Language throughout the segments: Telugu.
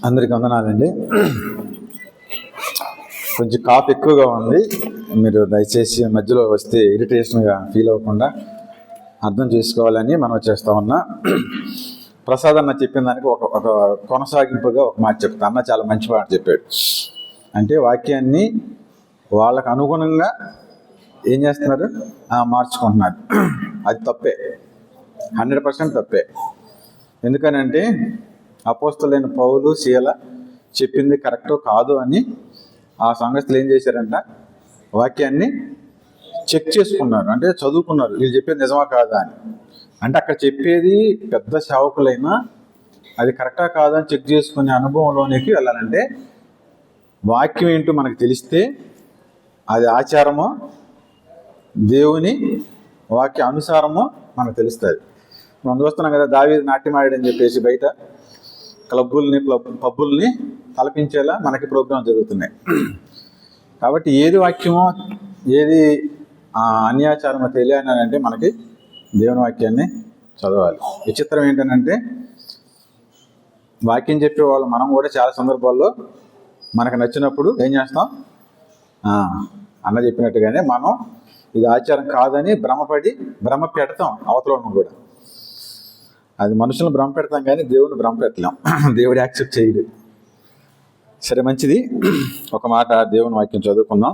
అందరికీ వందనాలండి. కొంచెం కాఫ్ ఎక్కువగా ఉంది. మీరు దయచేసి మధ్యలో వస్తే ఇరిటేషన్గా ఫీల్ అవ్వకుండా అర్థం చేసుకోవాలని మనం చేస్తా ఉన్నా. ప్రసాద్ అన్న చెప్పిన దానికి ఒక కొనసాగింపుగా ఒక మాట చెప్తా. అన్న చాలా మంచి మాట చెప్పాడు. అంటే వాక్యాన్ని వాళ్ళకు అనుగుణంగా ఏం చేస్తున్నారు, మార్చుకుంటున్నారు. అది తప్పే, 100% తప్పే. ఎందుకనంటే అపోస్తలులైన పౌలు శీల చెప్పింది కరెక్టో కాదు అని ఆ సంఘస్థులు ఏం చేశారంట, వాక్యాన్ని చెక్ చేసుకున్నారు. అంటే చదువుకున్నారు, వీళ్ళు చెప్పేది నిజమా కాదా అని. అంటే అక్కడ చెప్పేది పెద్ద సేవకులైనా అది కరెక్టా కాదా అని చెక్ చేసుకునే అనుభవంలోనికి వెళ్ళాలంటే వాక్యం ఏంటో మనకు తెలిస్తే అది ఆచారమో దేవుని వాక్య అనుసారమో మనకు తెలుస్తుంది. మనం చూస్తున్నాం కదా, దావీదు నాట్యం ఆడాడని చెప్పేసి బయట పబ్బుల్ని తలపించేలా మనకి ప్రోగ్రాం జరుగుతున్నాయి. కాబట్టి ఏది వాక్యమో ఏది అన్యాచారమో తెలియాలంటే మనకి దేవుని వాక్యాన్ని చదవాలి. విచిత్రం ఏంటంటే వాక్యం చెప్పేవాళ్ళు మనం కూడా చాలా సందర్భాల్లో మనకు నచ్చినప్పుడు ఏం చేస్తాం, అన్న చెప్పినట్టుగానే మనం ఇది ఆచారం కాదని భ్రమ పెడతాం. అవతలను కూడా అది మనుషులను భ్రమ పెడతాం కానీ దేవుడిని భ్రమ పెట్టలేం. దేవుడు యాక్సెప్ట్ చేయడు. సరే, మంచిది. ఒక మాట దేవుని వాక్యం చదువుకుందాం.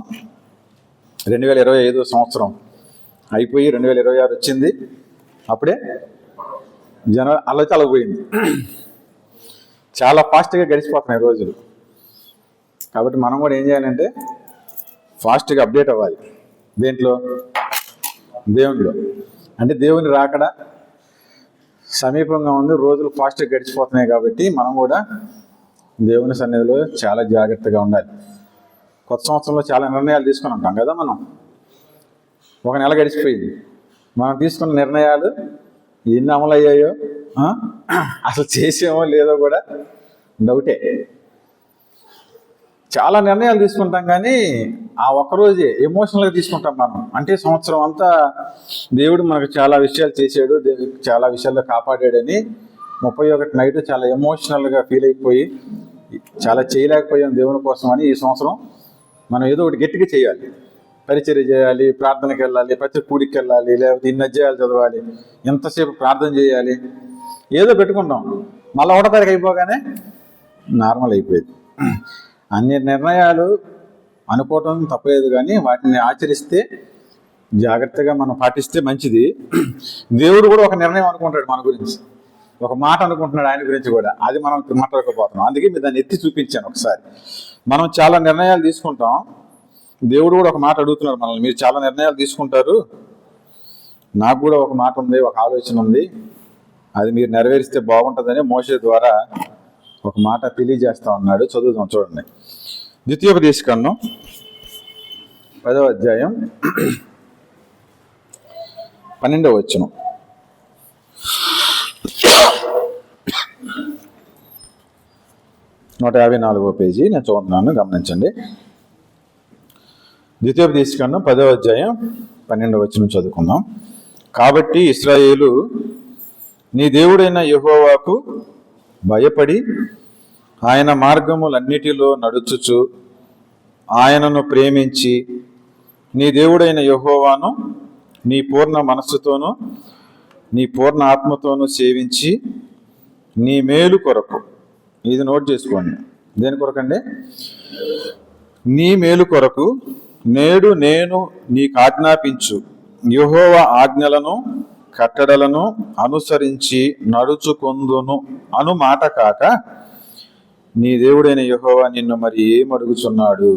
2025 సంవత్సరం అయిపోయి 2026 వచ్చింది. అప్పుడే జనవరి అలపోయింది. చాలా ఫాస్ట్గా గడిచిపోతున్నాయి రోజులు. కాబట్టి మనం కూడా ఏం చేయాలంటే ఫాస్ట్గా అప్డేట్ అవ్వాలి. దేంట్లో? దేవునిలో. అంటే దేవుని రాకడ సమీపంగా ఉంది, రోజులు ఫాస్ట్గా గడిచిపోతున్నాయి. కాబట్టి మనం కూడా దేవుని సన్నిధిలో చాలా జాగ్రత్తగా ఉండాలి. కొత్త సంవత్సరంలో చాలా నిర్ణయాలు తీసుకుని ఉంటాం కదా. మనం ఒక నెల గడిచిపోయింది, మనం తీసుకున్న నిర్ణయాలు ఎన్ని అమలు అయ్యాయో అసలు చేసామో లేదో కూడా డౌటే. చాలా నిర్ణయాలు తీసుకుంటాం కానీ ఆ ఒక్కరోజే ఎమోషనల్గా తీసుకుంటాం మనం. అంటే సంవత్సరం అంతా దేవుడు మనకు చాలా విషయాలు చేశాడు, చాలా విషయాల్లో కాపాడాడని 31 నైట్ చాలా ఎమోషనల్గా ఫీల్ అయిపోయి చాలా చేయలేకపోయాం దేవుని కోసం అని ఈ సంవత్సరం మనం ఏదో ఒకటి గట్టిగా చేయాలి. పరిచర్య చేయాలి, ప్రార్థనకి వెళ్ళాలి, ప్రతి కూడికి వెళ్ళాలి, లేకపోతే ఇన్ని అధ్యాయాలు చదవాలి, ఎంతసేపు ప్రార్థన చేయాలి, ఏదో పెట్టుకుంటాం. మళ్ళీ 1వ తారీఖు అయిపోగానే నార్మల్ అయిపోయింది. అన్ని నిర్ణయాలు అనుకోవటం తప్పలేదు కానీ వాటిని ఆచరిస్తే, జాగ్రత్తగా మనం పాటిస్తే మంచిది. దేవుడు కూడా ఒక నిర్ణయం అనుకుంటాడు మన గురించి, ఒక మాట అనుకుంటున్నాడు ఆయన గురించి కూడా. అది మనం మాట్లాడకపోతున్నాం. అందుకే మీరు దాన్ని ఎత్తి చూపించాను ఒకసారి. మనం చాలా నిర్ణయాలు తీసుకుంటాం, దేవుడు కూడా ఒక మాట అడుగుతున్నాడు మనల్ని. మీరు చాలా నిర్ణయాలు తీసుకుంటారు, నాకు కూడా ఒక మాట ఉంది, ఒక ఆలోచన ఉంది, అది మీరు నెరవేరిస్తే బాగుంటుందని మోషే ద్వారా ఒక మాట తెలియజేస్తా ఉన్నాడు. చదువుదాం, చూడండి. ద్వితీయోపదేశకాండం 10వ అధ్యాయం 12వ వచనం. నూట 54వ పేజీ నేను చూస్తున్నాను, గమనించండి. ద్వితీయోపదేశకాండం 10వ అధ్యాయం 12వ వచనం చదువుకుందాం. కాబట్టి ఇశ్రాయేలు నీ దేవుడైన యెహోవాకు భయపడి ఆయన మార్గములన్నిటిలో నడుచుచు ఆయనను ప్రేమించి నీ దేవుడైన యెహోవాను నీ పూర్ణ మనస్సుతోనూ నీ పూర్ణ ఆత్మతోనూ సేవించి నీ మేలు కొరకు, ఇది నోట్ చేసుకోండి, దేని కొరకండి? నీ మేలు కొరకు నేడు నేను నీకు ఆజ్ఞాపించు యెహోవా ఆజ్ఞలను కట్టడలను అనుసరించి నడుచుకొందును అను మాట కాక నీ దేవుడైన యెహోవా నిన్ను మరి ఏమడుగుచున్నాడు?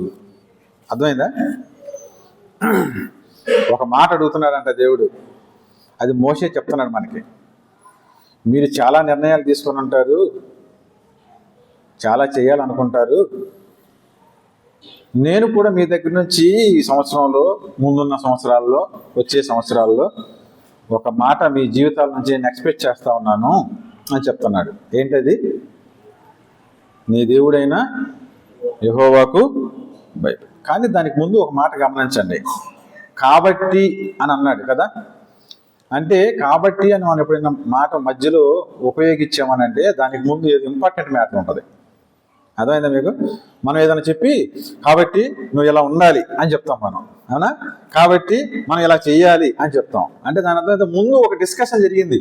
అర్థమైందా? ఒక మాట అడుగుతున్నాడంట దేవుడు. అది మోషే చెప్తున్నాడు మనకి. మీరు చాలా నిర్ణయాలు తీసుకొని ఉంటారు, చాలా చేయాలనుకుంటారు, నేను కూడా మీ దగ్గర నుంచి ఈ సంవత్సరంలో, ముందున్న సంవత్సరాల్లో, వచ్చే సంవత్సరాల్లో ఒక మాట మీ జీవితాల నుంచి నేను ఎక్స్పెక్ట్ చేస్తా ఉన్నాను అని చెప్తున్నాడు. ఏంటది? నీ దేవుడైన యెహోవాకు భయపడు. కానీ దానికి ముందు ఒక మాట గమనించండి. కాబట్టి అని అన్నాడు కదా. అంటే కాబట్టి అని మనం ఎప్పుడైనా మాట మధ్యలో ఉపయోగించామనంటే దానికి ముందు ఏదో ఇంపార్టెంట్ మ్యాటర్ ఉంటుంది. అర్థమైందా మీకు? మనం ఏదైనా చెప్పి కాబట్టి నువ్వు ఇలా ఉండాలి అని చెప్తాం మనం, అవునా? కాబట్టి మనం ఇలా చేయాలి అని చెప్తాం. అంటే దాని అర్థం ముందు ఒక డిస్కషన్ జరిగింది.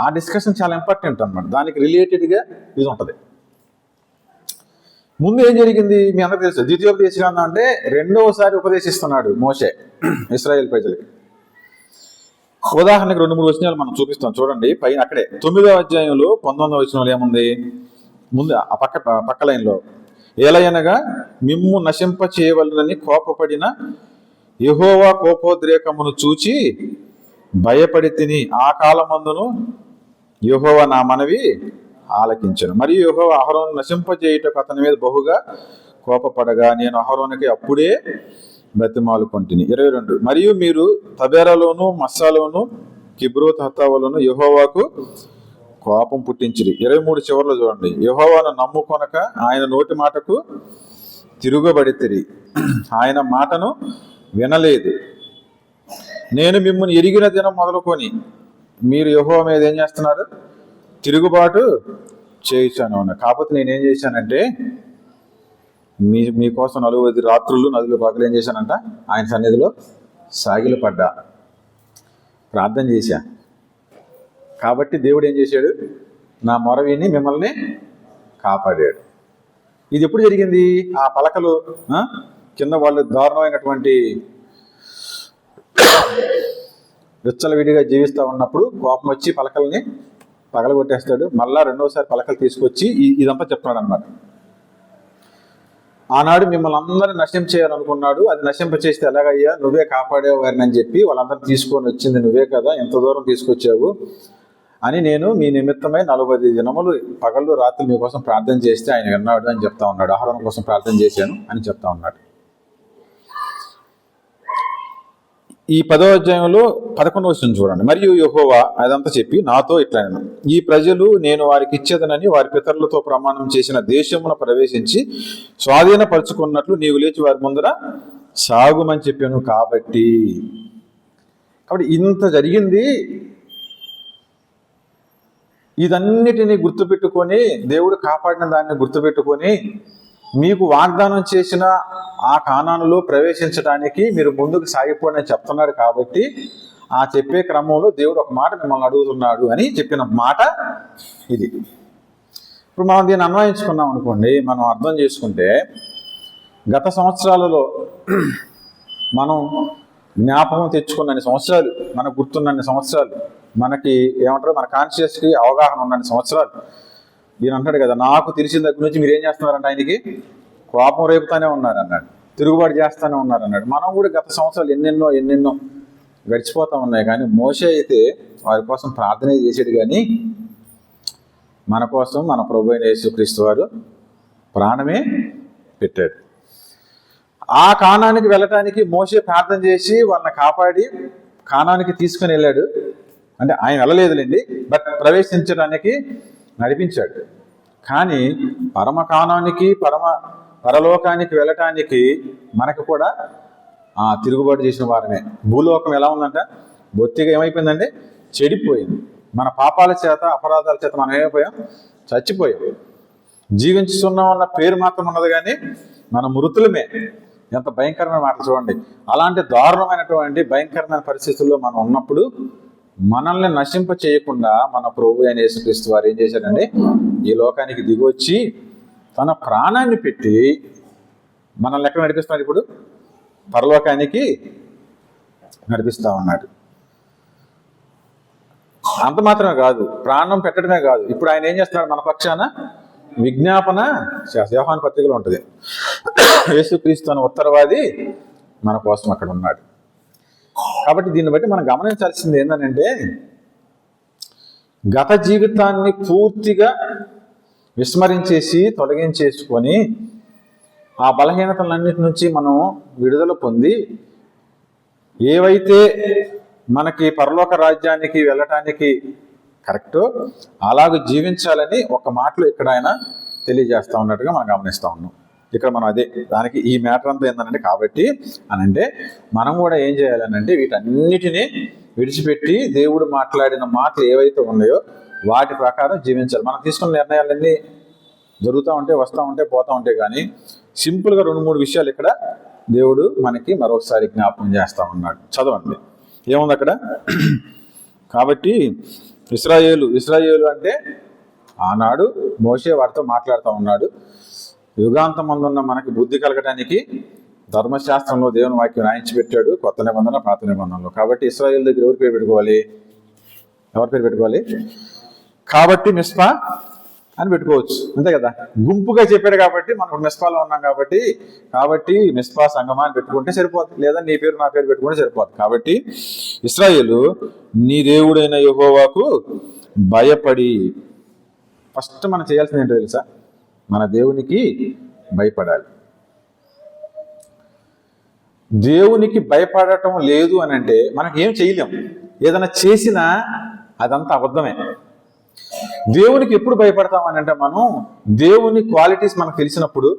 ఆ డిస్కషన్ చాలా ఇంపార్టెంట్ అన్నమాట. దానికి రిలేటెడ్గా ఇది ఉంటుంది. ముందు ఏం జరిగింది మీ అందరికీ తెలుసు. ద్వితీయోపదేశకాండం అంటే రెండవసారి ఉపదేశిస్తున్నాడు మోషే ఇశ్రాయేల్ ప్రజలకి. ఉదాహరణకి 2-3 వచనాలు మనం చూపిస్తాం చూడండి. పైన అక్కడే 9వ అధ్యాయంలో 19వ వచనంలో ఏముంది? ముందు ఆ పక్క లైన్లో, ఏలయనగా మిమ్ము నశింప చేయవలనని కోపపడిన యెహోవా కోపోద్రేకమును చూచి భయపడి తిని, ఆ కాలమందును యెహోవా నా మనవి ఆలకించను. మరియు యెహోవా అహరోను నశింపజేయుటకు అతని మీద బహుగా కోపపడగా నేను అహరోనుకి అప్పుడే బ్రతిమాలుకొంటిని. 22, మరియు మీరు తబేరాలోను మస్సాలోను కిబ్రోత్ హత్తావలోను యెహోవాకు కోపం పుట్టించిరి. 23 చివరిలో చూడండి, యెహోవాను నమ్ముకొనక ఆయన నోటి మాటకు తిరుగబడితిరి, ఆయన మాటను వినలేదు. నేను మిమ్మల్ని ఎరిగిన దినం మొదలుకొని మీరు యెహోవా మీద ఏం చేస్తున్నారు? తిరుగుబాటు చేయించాను. కాకపోతే నేనేం చేశానంటే మీకోసం 40 రాత్రులు నదులు పగలు ఏం చేశానంట? ఆయన సన్నిధిలో సాగిలు పడ్డా, ప్రార్థన చేశా. కాబట్టి దేవుడు ఏం చేశాడు? నా మొర విని మిమ్మల్ని కాపాడాడు. ఇది ఎప్పుడు జరిగింది? ఆ పలకలు కింద వాళ్ళు దారుణమైనటువంటి విచ్చలవిడిగా జీవిస్తూ ఉన్నప్పుడు కోపం వచ్చి పలకల్ని పగలగొట్టేస్తాడు. మళ్ళా రెండోసారి పలకలు తీసుకొచ్చి ఇదంతా చెప్తున్నాడు అనమాట. ఆనాడు మిమ్మల్ని అందరినీ నశింప చేయాలనుకున్నాడు, అది నశింప చేస్తే ఎలాగయ్యా, నువ్వే కాపాడేవు వారిని అని చెప్పి వాళ్ళందరూ తీసుకొని వచ్చింది నువ్వే కదా, ఎంత దూరం తీసుకొచ్చావు అని నేను మీ నిమిత్తమై 40 దినములు పగళ్ళు రాత్రులు మీకోసం ప్రార్థన చేస్తే ఆయన విన్నాడు అని చెప్తా ఉన్నాడు. ఆహారం కోసం ప్రార్థన చేశాను అని చెప్తా ఉన్నాడు. ఈ 10వ అధ్యాయంలో 11వ వచనం చూడండి. మరియు యెహోవా అదంతా చెప్పి నాతో ఇట్లా, ఈ ప్రజలు నేను వారికి ఇచ్చేదనని వారి పితరులతో ప్రమాణం చేసిన దేశమున ప్రవేశించి స్వాధీనపరుచుకున్నట్లు నీవు లేచి వారి ముందర సాగుమని చెప్పాను. కాబట్టి ఇంత జరిగింది. ఇదన్నిటినీ గుర్తుపెట్టుకొని, దేవుడు కాపాడిన దాన్ని గుర్తుపెట్టుకొని, మీకు వాగ్దానం చేసిన ఆ కానానులో ప్రవేశించడానికి మీరు ముందుకు సాగిపోండి అని చెప్తున్నాడు. కాబట్టి ఆ చెప్పే క్రమంలో దేవుడు ఒక మాట మిమ్మల్ని అడుగుతున్నాడు అని చెప్పిన మాట ఇది. ఇప్పుడు మనం దీన్ని అన్వయించుకున్నాం అనుకోండి, మనం అర్థం చేసుకుంటే గత సంవత్సరాలలో మనం జ్ఞాపకం తెచ్చుకున్నన్ని సంవత్సరాలు, మనకు గుర్తున్నన్ని సంవత్సరాలు, మనకి ఏమంటారు మన కాన్షియస్కి అవగాహన ఉన్నన్ని సంవత్సరాలు, ఈయన అంటాడు కదా, నాకు తెలిసిన దగ్గర నుంచి మీరు ఏం చేస్తున్నారంటే ఆయనకి కోపం రేపుతానే ఉన్నారు అన్నాడు, తిరుగుబాటు చేస్తూనే ఉన్నారు అన్నాడు. మనం కూడా గత సంవత్సరాలు ఎన్నెన్నో గడిచిపోతా ఉన్నాయి. కానీ మోషే అయితే వారి కోసం ప్రార్థన చేసాడు. కానీ మన కోసం మన ప్రభు అయిన యేసుక్రీస్తు వారు ప్రాణమే పెట్టాడు. ఆ కానానికి వెళ్ళటానికి మోషే ప్రార్థన చేసి వాళ్ళని కాపాడి కానానికి తీసుకుని వెళ్ళాడు. అంటే ఆయన వెళ్ళలేదులేండి, బట్ ప్రవేశించడానికి నడిపించాడు. కానీ పరమ కానానికి పరలోకానికి వెళ్ళటానికి మనకు కూడా తిరుగుబాటు చేసిన వారమే. భూలోకం ఎలా ఉందంట? బొత్తిగా ఏమైపోయిందండి? చెడిపోయింది. మన పాపాల చేత అపరాధాల చేత మనం ఏమైపోయాం? చచ్చిపోయాం. జీవించుతున్నాం అన్న పేరు మాత్రం ఉన్నది, కానీ మన మృతులమే. ఎంత భయంకరమైన మాట చూడండి. అలాంటి దారుణమైనటువంటి భయంకరమైన పరిస్థితుల్లో మనం ఉన్నప్పుడు మనల్ని నశింప చేయకుండా మన ప్రభు అయిన యేసుక్రీస్తు వారు ఏం చేశారండి? ఈ లోకానికి దిగొచ్చి తన ప్రాణాన్ని పెట్టి మనల్ని ఎక్కడ నడిపిస్తున్నాడు? ఇప్పుడు పరలోకానికి నడిపిస్తా ఉన్నాడు. అంత మాత్రమే కాదు, ప్రాణం పెట్టడమే కాదు, ఇప్పుడు ఆయన ఏం చేస్తున్నాడు? మన పక్షాన విజ్ఞాపన యోహాను పత్రికలో ఉంటుంది. యేసుక్రీస్తు అనే ఉత్తరవాది మన కోసం అక్కడ ఉన్నాడు. కాబట్టి దీన్ని బట్టి మనం గమనించాల్సింది ఏంటంటే, గత జీవితాన్ని పూర్తిగా విస్మరించేసి తొలగించేసుకొని ఆ బలహీనతలన్నిటి నుంచి మనం విడుదల పొంది ఏవైతే మనకి పరలోక రాజ్యానికి వెళ్ళటానికి కరెక్టో అలాగ జీవించాలని ఒక మాటలో ఇక్కడ ఆయన తెలియజేస్తూ ఉన్నట్టుగా మనం గమనిస్తూ ఉన్నాం. ఇక్కడ మనం అదే దానికి ఈ మ్యాటర్ అంతా ఏంటంటే, కాబట్టి అనంటే మనం కూడా ఏం చేయాలనంటే వీటన్నిటినీ విడిచిపెట్టి దేవుడు మాట్లాడిన మాటలు ఏవైతే ఉన్నాయో వాటి ప్రకారం జీవించాలి. మనం తీసుకున్న నిర్ణయాలన్నీ జరుగుతూ ఉంటే వస్తూ ఉంటే పోతూ ఉంటే, కానీ సింపుల్గా 2-3 విషయాలు ఇక్కడ దేవుడు మనకి మరొకసారి జ్ఞాపకం చేస్తూ ఉన్నాడు. చదవండి ఏముంది అక్కడ. కాబట్టి ఇశ్రాయేలు అంటే ఆనాడు మోషే వారితో మాట్లాడుతూ ఉన్నాడు. యుగాంతమందున్న మనకి బుద్ధి కలగటానికి ధర్మశాస్త్రంలో దేవుని వాక్యం రాయించి పెట్టాడు, కొత్త నిబంధన పాత నిబంధనలో. కాబట్టి ఇశ్రాయేలు దగ్గర ఎవరి పేరు పెట్టుకోవాలి? కాబట్టి మిస్పా అని పెట్టుకోవచ్చు, అంతే కదా. గుంపుగా చెప్పాడు కాబట్టి మనం మిస్పాలో ఉన్నాం కాబట్టి మిస్పా సంగమా అని పెట్టుకుంటే సరిపోతుంది, లేదా నీ పేరు నా పేరు పెట్టుకుంటే సరిపోతుంది. కాబట్టి ఇశ్రాయేలు నీ దేవుడైన యెహోవాకు భయపడి, ఫస్ట్ మనం చేయాల్సింది ఏంటో తెలుసా? మన దేవునికి భయపడాలి. దేవునికి భయపడటం లేదు అని అంటే మనకి ఏం చేయలేం. ఏదైనా చేసినా అదంతా అబద్ధమే. దేవునికి ఎప్పుడు భయపడతామని అంటే మనం దేవుని క్వాలిటీస్ మనకు తెలిసినప్పుడు,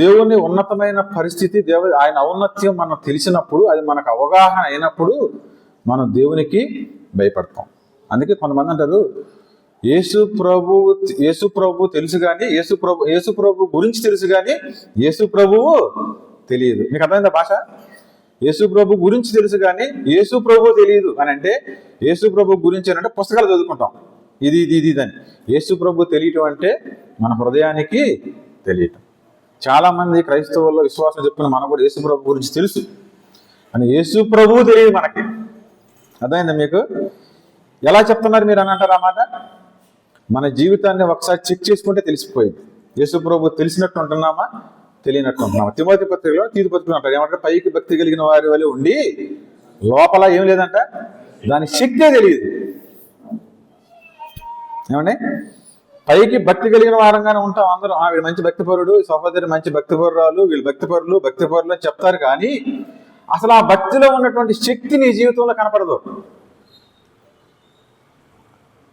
దేవుని ఉన్నతమైన పరిస్థితి, ఆయన ఔన్నత్యం మనకు తెలిసినప్పుడు, అది మనకు అవగాహన అయినప్పుడు మనం దేవునికి భయపడతాం. అందుకే కొంతమంది అంటారు యేసు ప్రభు తెలుసు కానీ యేసు ప్రభు గురించి తెలుసు కానీ యేసు ప్రభువు తెలియదు. మీకు అర్థమైందా భాష? యేసు ప్రభు గురించి తెలుసు కానీ యేసు ప్రభు తెలియదు అని అంటే, యేసు ప్రభు గురించి అంటే పుస్తకాలు చదువుకుంటాం, ఇది అని. యేసు ప్రభు తెలియటం అంటే మన హృదయానికి తెలియటం. చాలామంది క్రైస్తవుల్లో విశ్వాసం చెప్పుకుని మనకు కూడా యేసు ప్రభు గురించి తెలుసు అని యేసు ప్రభువు తెలియదు మనకి. అర్థమైందా మీకు? ఎలా చెప్తున్నారు మీరు అని అంటారు అన్నమాట. మన జీవితాన్ని ఒకసారి చెక్ చేసుకుంటే తెలిసిపోయింది. యేసు ప్రభు తెలిసినట్టు ఉంటున్నామా, తెలియనట్టు ఉంటున్నామా? తిమోతి పత్రికలో తీతు పత్రికలో అంటారు ఏమంటారు? పైకి భక్తి కలిగిన వారి వల్ల ఉండి లోపల ఏం లేదంట, దాని శక్తే తెలియదు. ఏమండి? పైకి భక్తి కలిగిన వారంగానే ఉంటాం అందరం. వీడు మంచి భక్తిపరుడు, సహోదరి మంచి భక్తిపరురాలు, వీళ్ళు భక్తిపరులు అని చెప్తారు, కానీ అసలు ఆ భక్తిలో ఉన్నటువంటి శక్తి నీ జీవితంలో కనపడదు.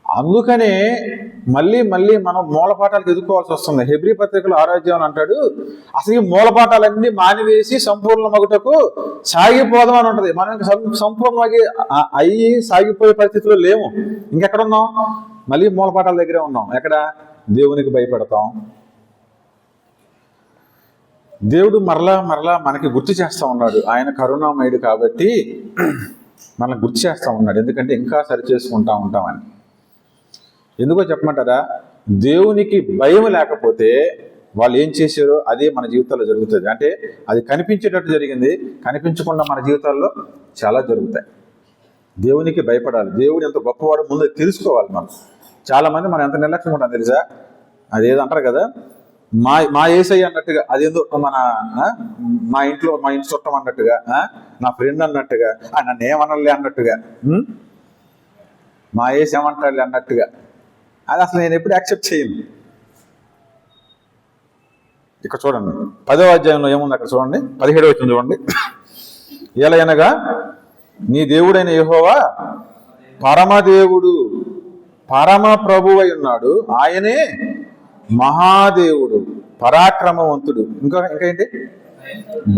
అందుకనే మళ్ళీ మనం మూలపాఠాలకు ఎదుర్కోవాల్సి వస్తుంది. హెబ్రీ పత్రికలో 6వ అధ్యాయం అంటాడు, అసలు ఈ మూలపాఠాలన్నీ మానివేసి సంపూర్ణ మగుటకు సాగిపోదాం అని ఉంటుంది. మనం సంపూర్ణವಾಗಿ అయ్యి సాగిపోయే పరిస్థితిలో లేము. ఇంకెక్కడున్నాం? మళ్ళీ మూలపాఠాల దగ్గరే ఉన్నాం. ఎక్కడ? దేవునికి భయపడతాం. దేవుడు మరలా మనకి గుర్తు చేస్తూ ఉన్నాడు. ఆయన కరుణామయుడు కాబట్టి మనల్ని గుర్తు చేస్తూ ఉన్నాడు. ఎందుకంటే ఇంకా సరి చేసుకుంటా ఉంటామని. ఎందుకో చెప్పమంటారా? దేవునికి భయం లేకపోతే వాళ్ళు ఏం చేశారో అదే మన జీవితాల్లో జరుగుతుంది. అంటే అది కనిపించేటట్టు జరిగింది, కనిపించకుండా మన జీవితాల్లో చాలా జరుగుతాయి. దేవునికి భయపడాలి. దేవుడు ఎంత గొప్పవాడు ముందు తెలుసుకోవాలి. చాలామంది మనం ఎంత నిర్లక్ష్యం ఉంటాం తెలుసా? అదేదో అంటారు కదా, మా యేసయ్య అన్నట్టుగా, అదేందో మా ఇంటి చుట్టం అన్నట్టుగా, నా ఫ్రెండ్ అన్నట్టుగా, నన్ను ఏమనలే అన్నట్టుగా, మా యేసు ఏమంటాడులే అన్నట్టుగా, అది అసలు నేను ఎప్పుడు యాక్సెప్ట్ చేయను. ఇక్కడ చూడండి 10వ అధ్యాయంలో ఏముంది అక్కడ చూడండి, 17వ వచనం చూడండి. ఎలయనగా నీ దేవుడైన యెహోవా పరమదేవుడు, పరమ ప్రభువు అయి ఉన్నాడు. ఆయనే మహాదేవుడు, పరాక్రమవంతుడు, ఇంకా ఏంటి?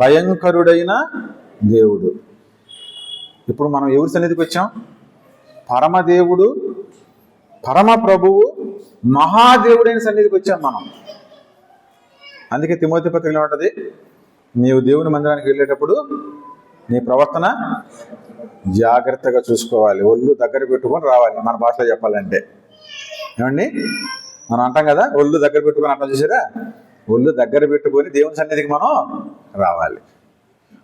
భయంకరుడైన దేవుడు. ఇప్పుడు మనం ఎవరి సన్నిధికి వచ్చాం? పరమదేవుడు, పరమ ప్రభువు, మహాదేవుడైన సన్నిధికి వచ్చాం మనం. అందుకే తిమోతి పత్రికలో ఉంటుంది, నీవు దేవుని మందిరానికి వెళ్ళేటప్పుడు నీ ప్రవర్తన జాగ్రత్తగా చూసుకోవాలి, ఒళ్ళు దగ్గర పెట్టుకొని రావాలి. మన భాషలో చెప్పాలంటే ఏమండి, మనం అంటాం కదా, ఒళ్ళు దగ్గర పెట్టుకొని అంటాం, చూసారా? ఒళ్ళు దగ్గర పెట్టుకొని దేవుని సన్నిధికి మనం రావాలి.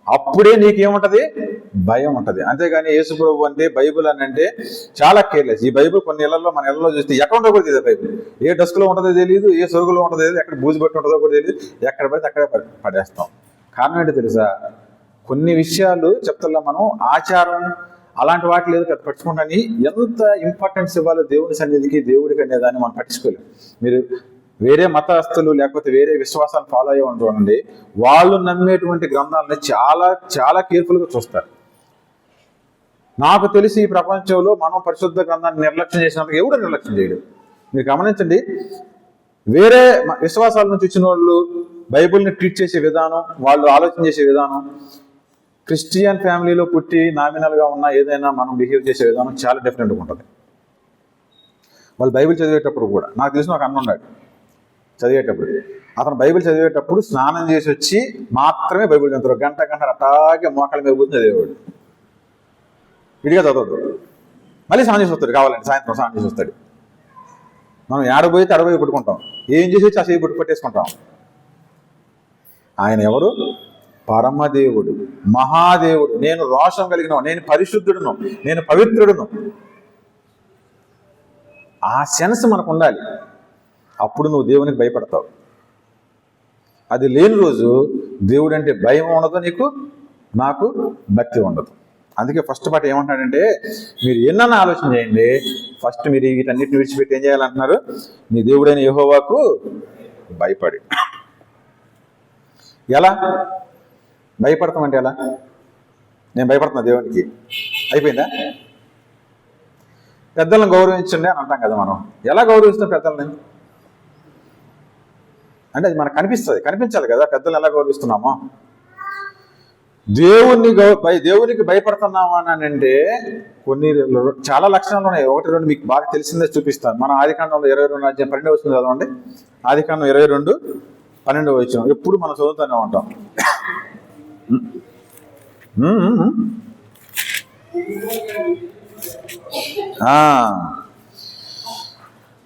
అప్పుడే నీకేముంటది? భయం ఉంటుంది. అంతేగాని యేసు ప్రభు అంటే, బైబుల్ అని అంటే చాలా కేర్లెస్. ఈ బైబుల్ కొన్ని ఇళ్లలో, మన ఇళ్లలో చూస్తే ఎక్కడ ఉంటుందో కూడా తెలియదు. బైబుల్ ఏ డస్క్లో ఉంటుందో తెలియదు, ఏ సొరుగులో ఉంటుందో తెలియదు, ఎక్కడ బూజు పెట్టి ఉంటుందో కూడా తెలియదు, ఎక్కడ పడితే అక్కడే పడేస్తాం. కారణం ఏంటో తెలుసా? కొన్ని విషయాలు చెప్తా మనం ఆచారం అలాంటి వాటి లేదు కదా పట్టించుకుంటాని, ఎంత ఇంపార్టెన్స్ ఇవ్వాలో దేవుని సన్నిధికి, దేవుడికి అనేదాన్ని మనం పట్టించుకోలేము. మీరు వేరే మతస్థులు లేకపోతే వేరే విశ్వాసాలు ఫాలో అయ్యి చూడండి, వాళ్ళు నమ్మేటువంటి గ్రంథాలని చాలా చాలా కేర్ఫుల్గా చూస్తారు. నాకు తెలిసి ఈ ప్రపంచంలో మనం పరిశుద్ధ గ్రంథాన్ని నిర్లక్ష్యం చేసినందుకు ఎవడు నిర్లక్ష్యం చేయడు. మీరు గమనించండి, వేరే విశ్వాసాల నుంచి వచ్చిన వాళ్ళు బైబుల్ని ట్రీట్ చేసే విధానం, వాళ్ళు ఆలోచన చేసే విధానం, క్రిస్టియన్ ఫ్యామిలీలో పుట్టి నామినల్గా ఉన్న ఏదైనా మనం బిహేవ్ చేసే విధానం చాలా డిఫరెంట్గా ఉంటుంది. వాళ్ళు బైబిల్ చదివేటప్పుడు కూడా, నాకు తెలిసిన ఒక అన్న ఉన్నాడు, చదివేటప్పుడు. అతను బైబిల్ చదివేటప్పుడు స్నానం చేసి వచ్చి మాత్రమే బైబిల్ చదువుతారు. గంట అట్టాగే మోకాళ్ళ మీద కూర్చొని చదివేవాడు. విడిగా చదవడు. మళ్ళీ స్నానం చేసి వస్తాడు, కావాలంటే సాయంత్రం స్నానం చేసి వస్తాడు. మనం ఏడబోయితే అడబోయి పుట్టుకుంటాం, ఏం చేసి వచ్చి ఆ చేయి పట్టేసుకుంటాం. ఆయన ఎవరు? పరమదేవుడు, మహాదేవుడు. నేను రోషం కలిగిన, నేను పరిశుద్ధుడును, నేను పవిత్రుడును. ఆ సెన్స్ మనకు ఉండాలి. అప్పుడు నువ్వు దేవునికి భయపడతావు. అది లేని రోజు దేవుడు అంటే భయం ఉండదు నీకు, నాకు భక్తి ఉండదు. అందుకే ఫస్ట్ పాట ఏమంటున్నాడంటే, మీరు ఎన్నన్నా ఆలోచన చేయండి, ఫస్ట్ మీరు వీటన్నిటిని విడిచిపెట్టి ఏం చేయాలంటున్నారు? నీ దేవుడైన యెహోవాకు భయపడి. ఎలా భయపడతామంటే ఎలా? నేను భయపడుతున్నా దేవునికి, అయిపోయిందా? పెద్దలను గౌరవించండి అని అంటాం కదా మనం. ఎలా గౌరవిస్తాం పెద్దల్ని? అంటే అది మనకు కనిపించాలి కదా పెద్దలు ఎలా గౌరవిస్తున్నామో. దేవునికి భయపడుతున్నామా అని అంటే కొన్ని చాలా లక్షణాలు ఉన్నాయి. 1-2 మీకు బాగా తెలిసిందే చూపిస్తాను. మన ఆదికాండంలో 22 వస్తుంది చదవండి. ఆదికాండం 22:12 ఎప్పుడు మనం చదువుతూనే ఉంటాం.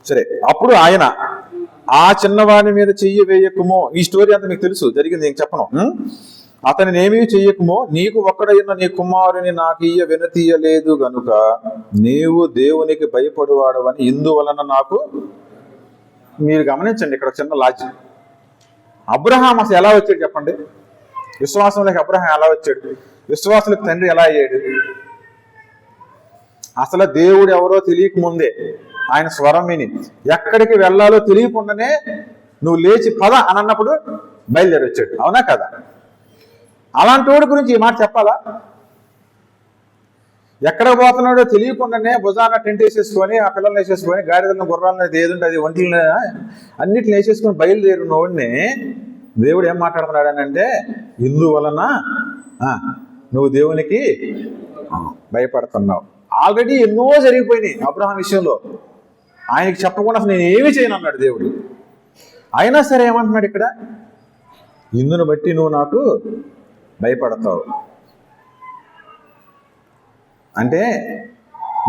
సరే, అప్పుడు ఆయన ఆ చిన్నవాడి మీద చెయ్యి వేయకుమో. ఈ స్టోరీ అంతా మీకు తెలుసు, జరిగింది, నేను చెప్పను. అతనిని ఏమీ చెయ్యకుమో, నీకు ఒక్కడైన నీ కుమారుని నాకు ఇయ్య వినతీయలేదు గనుక నీవు దేవునికి భయపడువాడవని ఇందువలన నాకు. మీరు గమనించండి, ఇక్కడ చిన్న లాజిక్. అబ్రహాం అసలు ఎలా వచ్చాడు చెప్పండి? విశ్వాసంలోకి అబ్రహాం ఎలా వచ్చాడు? విశ్వాసులకు తండ్రి ఎలా అయ్యాడు? అసలు దేవుడు ఎవరో తెలియక ముందే ఆయన స్వరం విని ఎక్కడికి వెళ్ళాలో తెలియకుండానే నువ్వు లేచి పద అని అన్నప్పుడు బయలుదేరి వచ్చాడు. అవునా కదా? అలాంటి వాడి గురించి ఈ మాట చెప్పాలా? ఎక్కడ పోతున్నాడో తెలియకుండానే భుజాన టెంట్ వేసేసుకొని, ఆ పిల్లల్ని వేసేసుకొని, గాడిదలను గుర్రాలను ఏదుంటే అది ఒంటిని అన్నిటిని వేసేసుకొని బయలుదేరిన వాడిని దేవుడు ఏం మాట్లాడుతున్నాడు అని అంటే, ఇందువలన నువ్వు దేవునికి భయపడుతున్నావు. ఆల్రెడీ ఎన్నో జరిగిపోయినాయి అబ్రహాం విషయంలో. ఆయనకి చెప్పకుండా అసలు నేను ఏమీ చేయను అన్నాడు దేవుడు. అయినా సరే ఏమంటున్నాడు ఇక్కడ? ఇందును బట్టి నువ్వు నాకు భయపడతావు. అంటే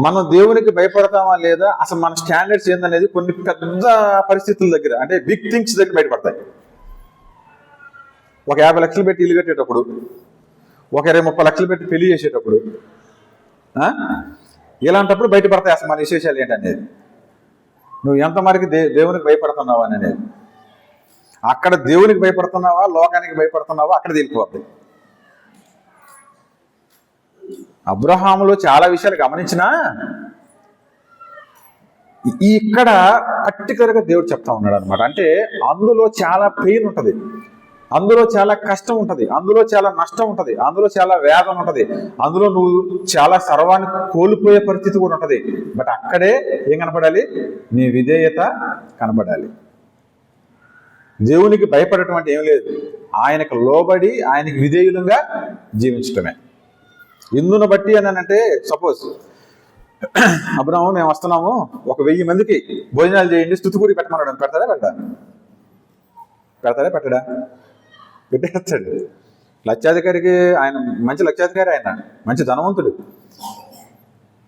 మనం దేవునికి భయపడతామా లేదా, అసలు మన స్టాండర్డ్స్ ఏందనేది కొన్ని పెద్ద పరిస్థితుల దగ్గర, అంటే బిగ్ థింగ్స్ దగ్గర బయటపడతాయి. ఒక 50 లక్షలు పెట్టి ఇల్లు కట్టేటప్పుడు, ఒక 20-30 లక్షలు పెట్టి పెళ్లి చేసేటప్పుడు, ఇలాంటప్పుడు బయటపడతాయి అసలు మన విశేషాలు ఏంటనేది. నువ్వు ఎంతవరకు దేవునికి భయపడుతున్నావా అనేది. అక్కడ దేవునికి భయపడుతున్నావా, లోకానికి భయపడుతున్నావా, అక్కడ తెలిసిపోద్ది. అబ్రహాములో చాలా విషయాలు గమనించినా ఇక్కడ పర్టికులర్గా దేవుడు చెప్తా ఉన్నాడు అనమాట. అంటే అందులో చాలా పెయిన్ ఉంటుంది, అందులో చాలా కష్టం ఉంటుంది, అందులో చాలా నష్టం ఉంటుంది, అందులో చాలా వేదన ఉంటుంది, అందులో నువ్వు చాలా సర్వాన్ని కోల్పోయే పరిస్థితి కూడా ఉంటుంది. బట్ అక్కడే ఏం కనపడాలి? నీ విధేయత కనపడాలి. దేవునికి భయపడటం అంటే ఏం లేదు, ఆయనకు లోబడి ఆయనకి విధేయులంగా జీవించటమే. ఇందును బట్టి అని అంటే, సపోజ్ అబ్రహాము మేము వస్తున్నాము, ఒక 1000 మందికి భోజనాలు చేయండి, స్తుతికూరి పెట్టమన్నాడు. పెడతాడా పెట్టడా? పెట్టేస్తాడు. లక్షాధికారికి ఆయన మంచి లక్షాధికారి, ఆయన మంచి ధనవంతుడు.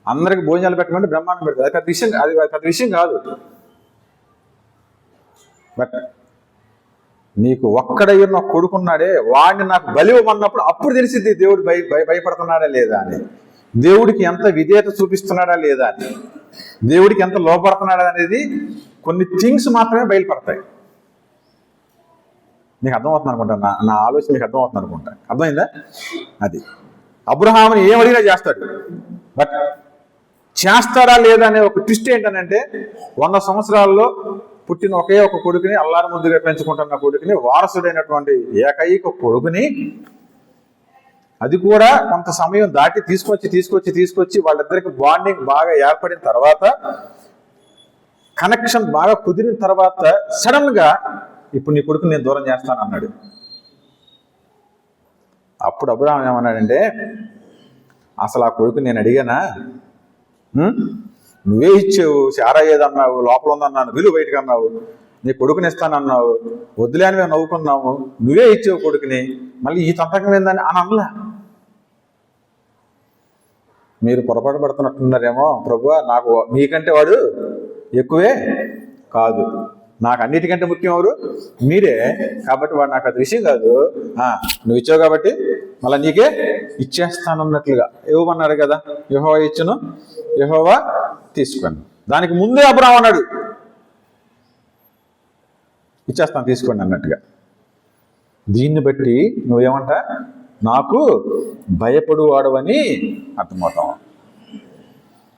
అందరికి భోజనాలు పెట్టమంటే బ్రహ్మాండం పెడతాడు. అది పెద్ద విషయం కాదు. బట్ నీకు ఒక్కడయ్యున్న కొడుకున్నాడే, వాడిని నాకు బలివ్వమన్నప్పుడు అప్పుడు తెలిసింది దేవుడు భయపడుతున్నాడా లేదా అని, దేవుడికి ఎంత విధేయత చూపిస్తున్నాడా లేదా అని, దేవుడికి ఎంత లోపడుతున్నాడా అనేది కొన్ని థింగ్స్ మాత్రమే బయలుపడతాయి. మీకు అర్థమవుతుంది అనుకుంటా, నా ఆలోచన మీకు అర్థమవుతుంది అనుకుంటా. అర్థమైందా? అది అబ్రహాముని ఏం అడిగినా చేస్తాడు. బట్ చేస్తాడా లేదా అనే ఒక ట్విస్ట్ ఏంటనంటే, 100 సంవత్సరాల్లో పుట్టిన ఒకే ఒక కొడుకుని, అల్లారు ముద్దుగా పెంచుకుంటున్న కొడుకుని, వారసుడైనటువంటి ఏకైక కొడుకుని, అది కూడా కొంత సమయం దాటి తీసుకొచ్చి వాళ్ళిద్దరికి బాండింగ్ బాగా ఏర్పడిన తర్వాత, కనెక్షన్ బాగా కుదిరిన తర్వాత సడన్ గా ఇప్పుడు నీ కొడుకుని నేను దూరం చేస్తాను అన్నాడు. అప్పుడు అబ్రహాం ఏమన్నాడంటే, అసలు ఆ కొడుకు నేను అడిగానా? నువ్వే ఇచ్చావు, శారా ఏదన్నావు, లోపల ఉందన్నాను, విలువ బయటకు అన్నావు. నీ కొడుకుని ఇస్తానన్నావు, వద్దులే అని మేము నవ్వుకున్నాము, నువ్వే ఇచ్చావు కొడుకుని, మళ్ళీ ఈ తంతకం ఏందని అని అనలా. మీరు పొరపాటు పడుతున్నట్టున్నారేమో, ప్రభువా నాకు మీకంటే వాడు ఎక్కువే కాదు, నాకు అన్నిటికంటే ముఖ్యం ఎవరు మీరే, కాబట్టి వాడు నాకు అది విషయం కాదు, నువ్వు ఇచ్చావు కాబట్టి మళ్ళీ నీకే ఇచ్చేస్తానన్నట్లుగా ఇవ్వమన్నాడు కదా. యెహోవా ఇచ్చును, యెహోవా తీసుకోండి. దానికి ముందే అబ్రాహాము అన్నాడు ఇచ్చేస్తాను తీసుకోండి అన్నట్టుగా. దీన్ని బట్టి నువ్వేమంటా నాకు భయపడు వాడవని అర్థమవుతావు.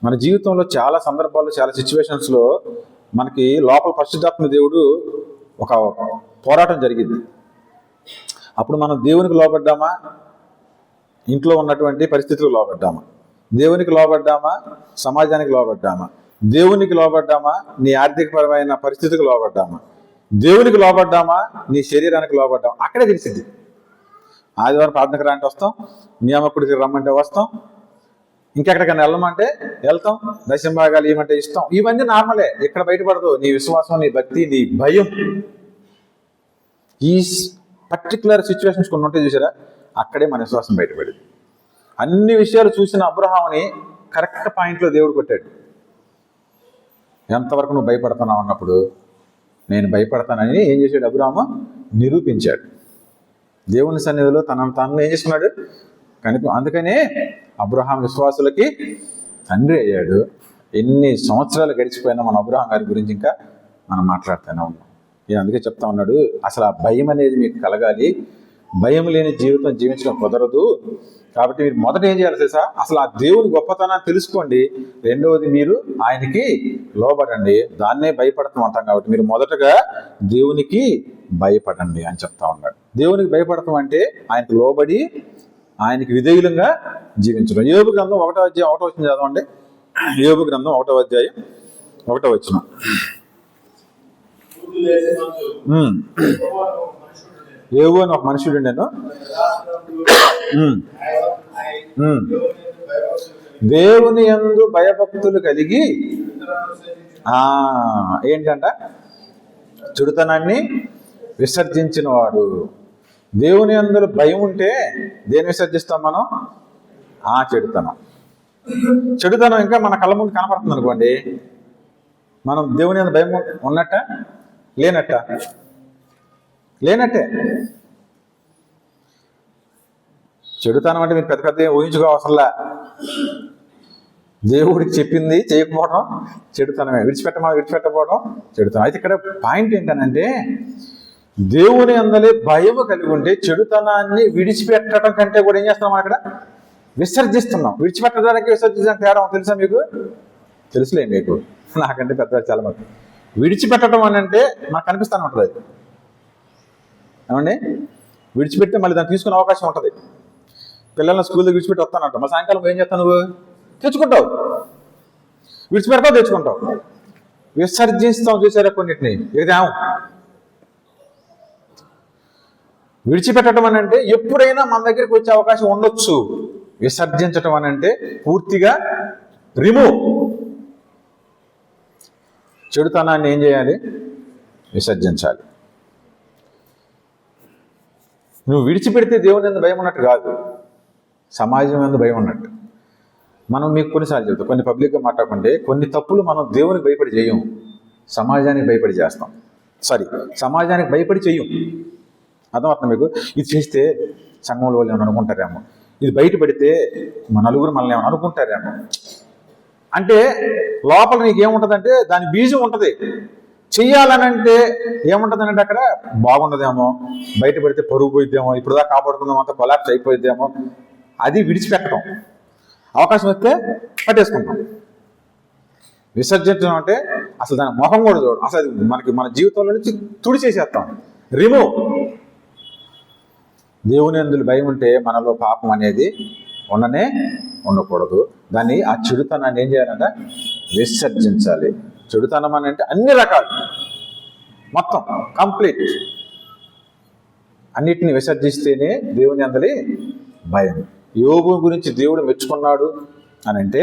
మన జీవితంలో చాలా సందర్భాల్లో, చాలా సిచ్యువేషన్స్లో మనకి లోపల పరిశుద్ధాత్మ దేవుడు ఒక పోరాటం జరిగింది. అప్పుడు మనం దేవునికి లోబడ్డామా, ఇంట్లో ఉన్నటువంటి పరిస్థితులకు లోబడ్డామా, దేవునికి లోబడ్డామా, సమాజానికి లోబడ్డామా, దేవునికి లోబడ్డామా, నీ ఆర్థికపరమైన పరిస్థితికి లోబడ్డామా, దేవునికి లోబడ్డామా, నీ శరీరానికి లోబడ్డామా, అక్కడే తెలిసింది. ఆదివారం ప్రార్థనకు రాంటే వస్తాం, నియామకుడికి రమ్మంటే వస్తాం, ఇంకెక్కడికైనా వెళ్ళమంటే వెళ్తాం, దశంభాగాలు ఏమంటే ఇస్తాం, ఇవన్నీ నార్మలే. ఇక్కడ బయటపడదు నీ విశ్వాసం, నీ భక్తి, నీ భయం. ఈ పర్టికులర్ సిచ్యువేషన్స్ కొన్ని ఉంటాయి చూసారా, అక్కడే మన విశ్వాసం బయటపడింది. అన్ని విషయాలు చూసిన అబ్రహాముని కరెక్ట్ పాయింట్లో దేవుడు కొట్టాడు. ఎంతవరకు నువ్వు భయపడుతున్నావు అన్నప్పుడు నేను భయపడతానని ఏం చేశాడు అబ్రహాము? నిరూపించాడు. దేవుని సన్నిధిలో తనను తాను ఏం చేసుకున్నాడు? అందుకనే అబ్రహాం విశ్వాసులకి తండ్రి అయ్యాడు. ఎన్ని సంవత్సరాలు గడిచిపోయినా మన అబ్రహాం గారి గురించి ఇంకా మనం మాట్లాడుతూనే ఉన్నాం. ఈయన అందుకే చెప్తా ఉన్నాడు, అసలు ఆ భయం అనేది మీకు కలగాలి, భయం లేని జీవితం జీవించడం కుదరదు. కాబట్టి మీరు మొదట ఏం చేయాలి తెలుసా? అసలు ఆ దేవుని గొప్పతనాన్ని తెలుసుకోండి. రెండవది మీరు ఆయనకి లోబడండి. దాన్నే భయపడతాం అంటాం కాబట్టి మీరు మొదటగా దేవునికి భయపడండి అని చెప్తా ఉన్నాడు. దేవునికి భయపడతాం అంటే ఆయనకు లోబడి ఆయనకి విధేయులంగా జీవించడం. యోబు గ్రంథం 1వ అధ్యాయం 1వ వచనం చదవండి. యోబు గ్రంథం 1వ అధ్యాయం 1వ వచనం. యోబు అని ఒక మనుషుడు నేను దేవుని యందు భయభక్తులు కలిగి ఏంటంట చెడుతనాన్ని విసర్జించిన వాడు. దేవుని యందు భయం ఉంటే దేన్ని విసర్జిస్తాం మనం? చెడుతనం ఇంకా మన కళ్ళ ముందు కనపడుతుంది అనుకోండి, మనం దేవుని యందు భయం ఉన్నట్ట లేనట్టే. చెడుతనం అంటే మీరు పెద్ద పెద్ద ఊహించుకోవసరలా. దేవుడికి చెప్పింది చేయకపోవడం చెడుతనమే, విడిచిపెట్టకపోవడం చెడుతనం. అయితే ఇక్కడ పాయింట్ ఏంటనంటే దేవుని అందలే భయము కలిగి ఉంటే చెడుతనాన్ని విడిచిపెట్టడం కంటే కూడా ఏం చేస్తున్నాం? అక్కడ విసర్జిస్తున్నాం. విడిచిపెట్టడానికి విసర్జించడానికి తేడా తెలుసా మీకు? తెలుసులే మీకు, నాకంటే పెద్ద చాలా మంది. విడిచిపెట్టడం అని అంటే మనకు కనిపిస్తూనే ఉంటుంది. అది ఏమండి, విడిచిపెడితే మళ్ళీ దాన్ని తీసుకునే అవకాశం ఉంటుంది. పిల్లల్ని స్కూల్ దగ్గర విడిచిపెట్టి వస్తానంట, మా సాయంకాలం ఏం చేస్తావు? నువ్వు తెచ్చుకుంటావు, విడిచిపెడతావు, తెచ్చుకుంటావు. విసర్జిస్తాం చూసారా కొన్నిటిని. ఏదేమో విడిచిపెట్టడం అని అంటే ఎప్పుడైనా మన దగ్గరికి వచ్చే అవకాశం ఉండొచ్చు. విసర్జించటం అని అంటే పూర్తిగా రిమూవ్. చెడుతనాన్ని ఏం చేయాలి? విసర్జించాలి. నువ్వు విడిచిపెడితే దేవుని యందు భయం ఉన్నట్టు కాదు, సమాజం యందు భయం ఉన్నట్టు. మనం మీకు కొన్నిసార్లు చెప్తాం, కొన్ని పబ్లిక్గా మాట్లాడుకుంటే కొన్ని తప్పులు మనం దేవునికి భయపడి చేయం, సమాజానికి భయపడి చేస్తాం. సమాజానికి భయపడి చెయ్యం. అర్థమవుతుంది మీకు? ఇది చేస్తే సంఘంలో వాళ్ళు ఏమైనా అనుకుంటారేమో, ఇది బయట పెడితే మన నలుగురు మనల్ని ఏమైనా అనుకుంటారేమో అంటే లోపల నీకు ఏముంటుందంటే దాని బీజం ఉంటుంది. చెయ్యాలనంటే ఏముంటుందనంటే అక్కడ బాగుండదేమో, బయట పెడితే పరుగు పోయిద్దేమో, ఇప్పుడు దాకా కాపాడుకుందాం అంతా కొలాప్స్ అయిపోయిద్దేమో. అది విడిచిపెట్టడం. అవకాశం వస్తే పట్టేసుకుంటాం. విసర్జించడం అంటే అసలు దాని మొహం కూడా చూడడం, అసలు మన జీవితంలో నుంచి తుడిచేసేస్తాం, రిమూవ్. దేవుని యందు భయం ఉంటే మనలో పాపం అనేది ఉండకూడదు. దాన్ని ఆ చెడుతనాన్ని ఏం చేయాలంటే విసర్జించాలి. చెడుతనం అని అంటే అన్ని రకాలు, మొత్తం కంప్లీట్ అన్నిటిని విసర్జిస్తేనే దేవుని యందలి భయం. యోబు గురించి దేవుడు మెచ్చుకున్నాడు అని అంటే,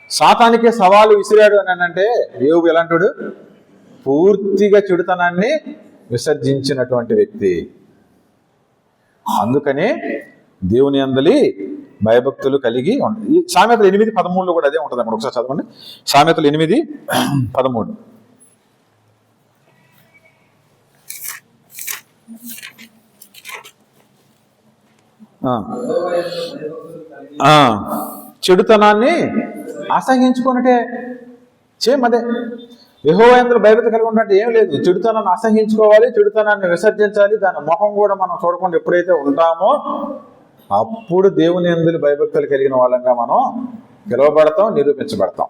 సాతానికే సవాలు విసిరాడు అని అంటే యోబు ఎలాంటాడు? పూర్తిగా చెడుతనాన్ని విసర్జించినటువంటి వ్యక్తి. అందుకనే దేవుని యందలి భయభక్తులు కలిగి ఉంటాయి. ఈ సామెతలు 8:13 కూడా అదే ఉంటుంది అన్నమాట. ఒకసారి చదవండి. సామెతలు 8:13. చెడుతనాన్ని అసహించుకున్నట్టే సేమ్ అదే. యెహోవా యందు భయభక్తి కలిగి ఉన్నట్టు ఏం లేదు. చెడుతనాన్ని అసహించుకోవాలి, చెడుతనాన్ని విసర్జించాలి. దాని ముఖం కూడా మనం చూడకుండా ఎప్పుడైతే ఉంటామో అప్పుడు దేవుని యందు భయభక్తులు కలిగిన వాళ్ళంగా మనం పిలువబడతాం, నిరూపించబడతాం.